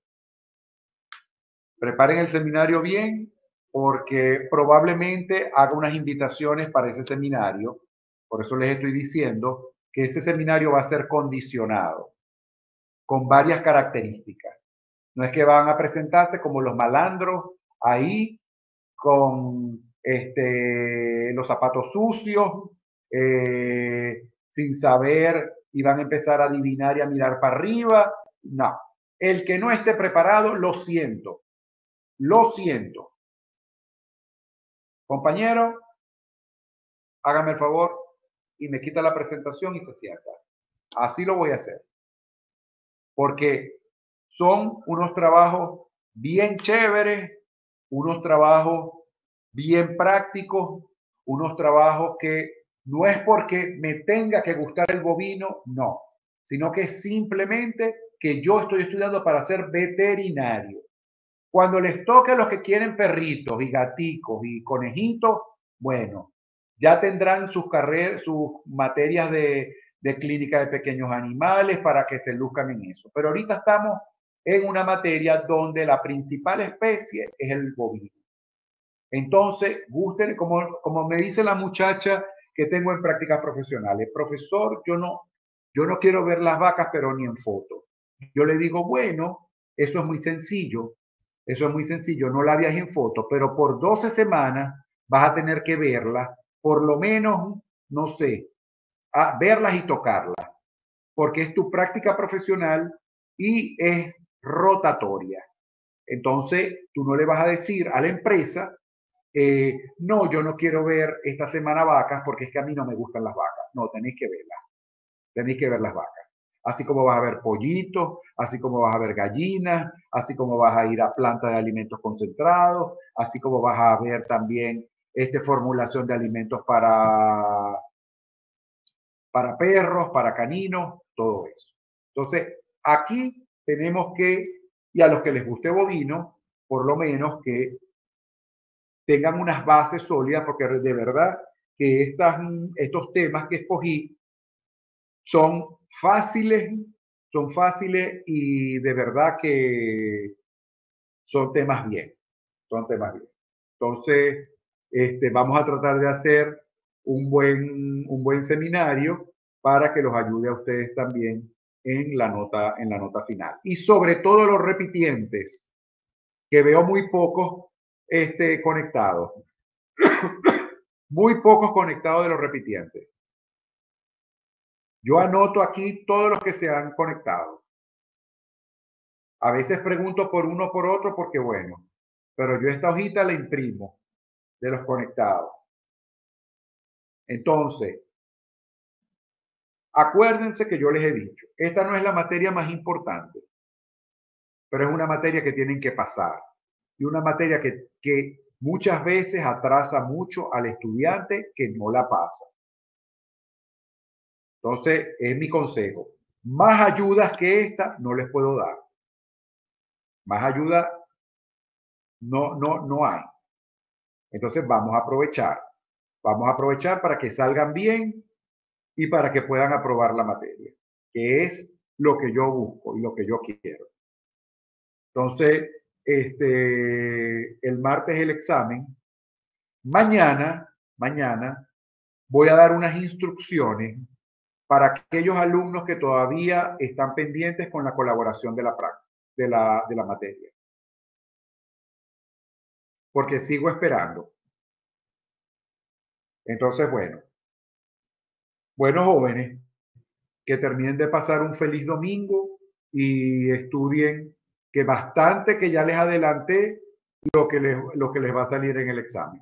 Preparen el seminario bien porque probablemente haga unas invitaciones para ese seminario. Por eso les estoy diciendo que ese seminario va a ser condicionado con varias características. No es que van a presentarse como los malandros ahí con los zapatos sucios, sin saber y van a empezar a adivinar y a mirar para arriba. No. El que no esté preparado, lo siento. Lo siento. Compañero, hágame el favor y me quita la presentación y se sienta. Así lo voy a hacer. Porque son unos trabajos bien chéveres, unos trabajos bien prácticos, unos trabajos que no es porque me tenga que gustar el bovino, no, sino que simplemente que yo estoy estudiando para ser veterinario. Cuando les toque a los que quieren perritos y gaticos y conejitos, bueno, ya tendrán sus materias de clínica de pequeños animales para que se luzcan en eso. Pero ahorita estamos en una materia donde la principal especie es el bovino. Entonces, gusten, como me dice la muchacha que tengo en prácticas profesionales, profesor, yo no quiero ver las vacas, pero ni en foto. Yo le digo, bueno, eso es muy sencillo. Eso es muy sencillo, no la veas en foto, pero por 12 semanas vas a tener que verlas, por lo menos, no sé, verlas y tocarlas, porque es tu práctica profesional y es rotatoria. Entonces, tú no le vas a decir a la empresa, no, yo no quiero ver esta semana vacas porque es que a mí no me gustan las vacas. No, tenéis que verlas. Tenéis que ver las vacas. Así como vas a ver pollitos, así como vas a ver gallinas, así como vas a ir a plantas de alimentos concentrados, así como vas a ver también formulación de alimentos para perros, para caninos, todo eso. Entonces, aquí tenemos que, y a los que les guste bovino, por lo menos que tengan unas bases sólidas, porque de verdad que estos temas que escogí son fáciles y de verdad que son temas bien. Entonces, vamos a tratar de hacer un buen seminario para que los ayude a ustedes también en la nota final. Y sobre todo los repitientes, que veo muy pocos conectados. Muy pocos conectados de los repitientes. Yo anoto aquí todos los que se han conectado. A veces pregunto por uno por otro porque bueno, pero yo esta hojita la imprimo de los conectados. Entonces, acuérdense que yo les he dicho, esta no es la materia más importante, pero es una materia que tienen que pasar y una materia que muchas veces atrasa mucho al estudiante que no la pasa. Entonces, es mi consejo. Más ayudas que esta no les puedo dar. Más ayuda no hay. Entonces, vamos a aprovechar. Vamos a aprovechar para que salgan bien y para que puedan aprobar la materia, que es lo que yo busco y lo que yo quiero. Entonces, el martes el examen. Mañana voy a dar unas instrucciones para aquellos alumnos que todavía están pendientes con la colaboración de la materia. Porque sigo esperando. Entonces, bueno, jóvenes, que terminen de pasar un feliz domingo y estudien, que bastante que ya les adelanté lo que les va a salir en el examen.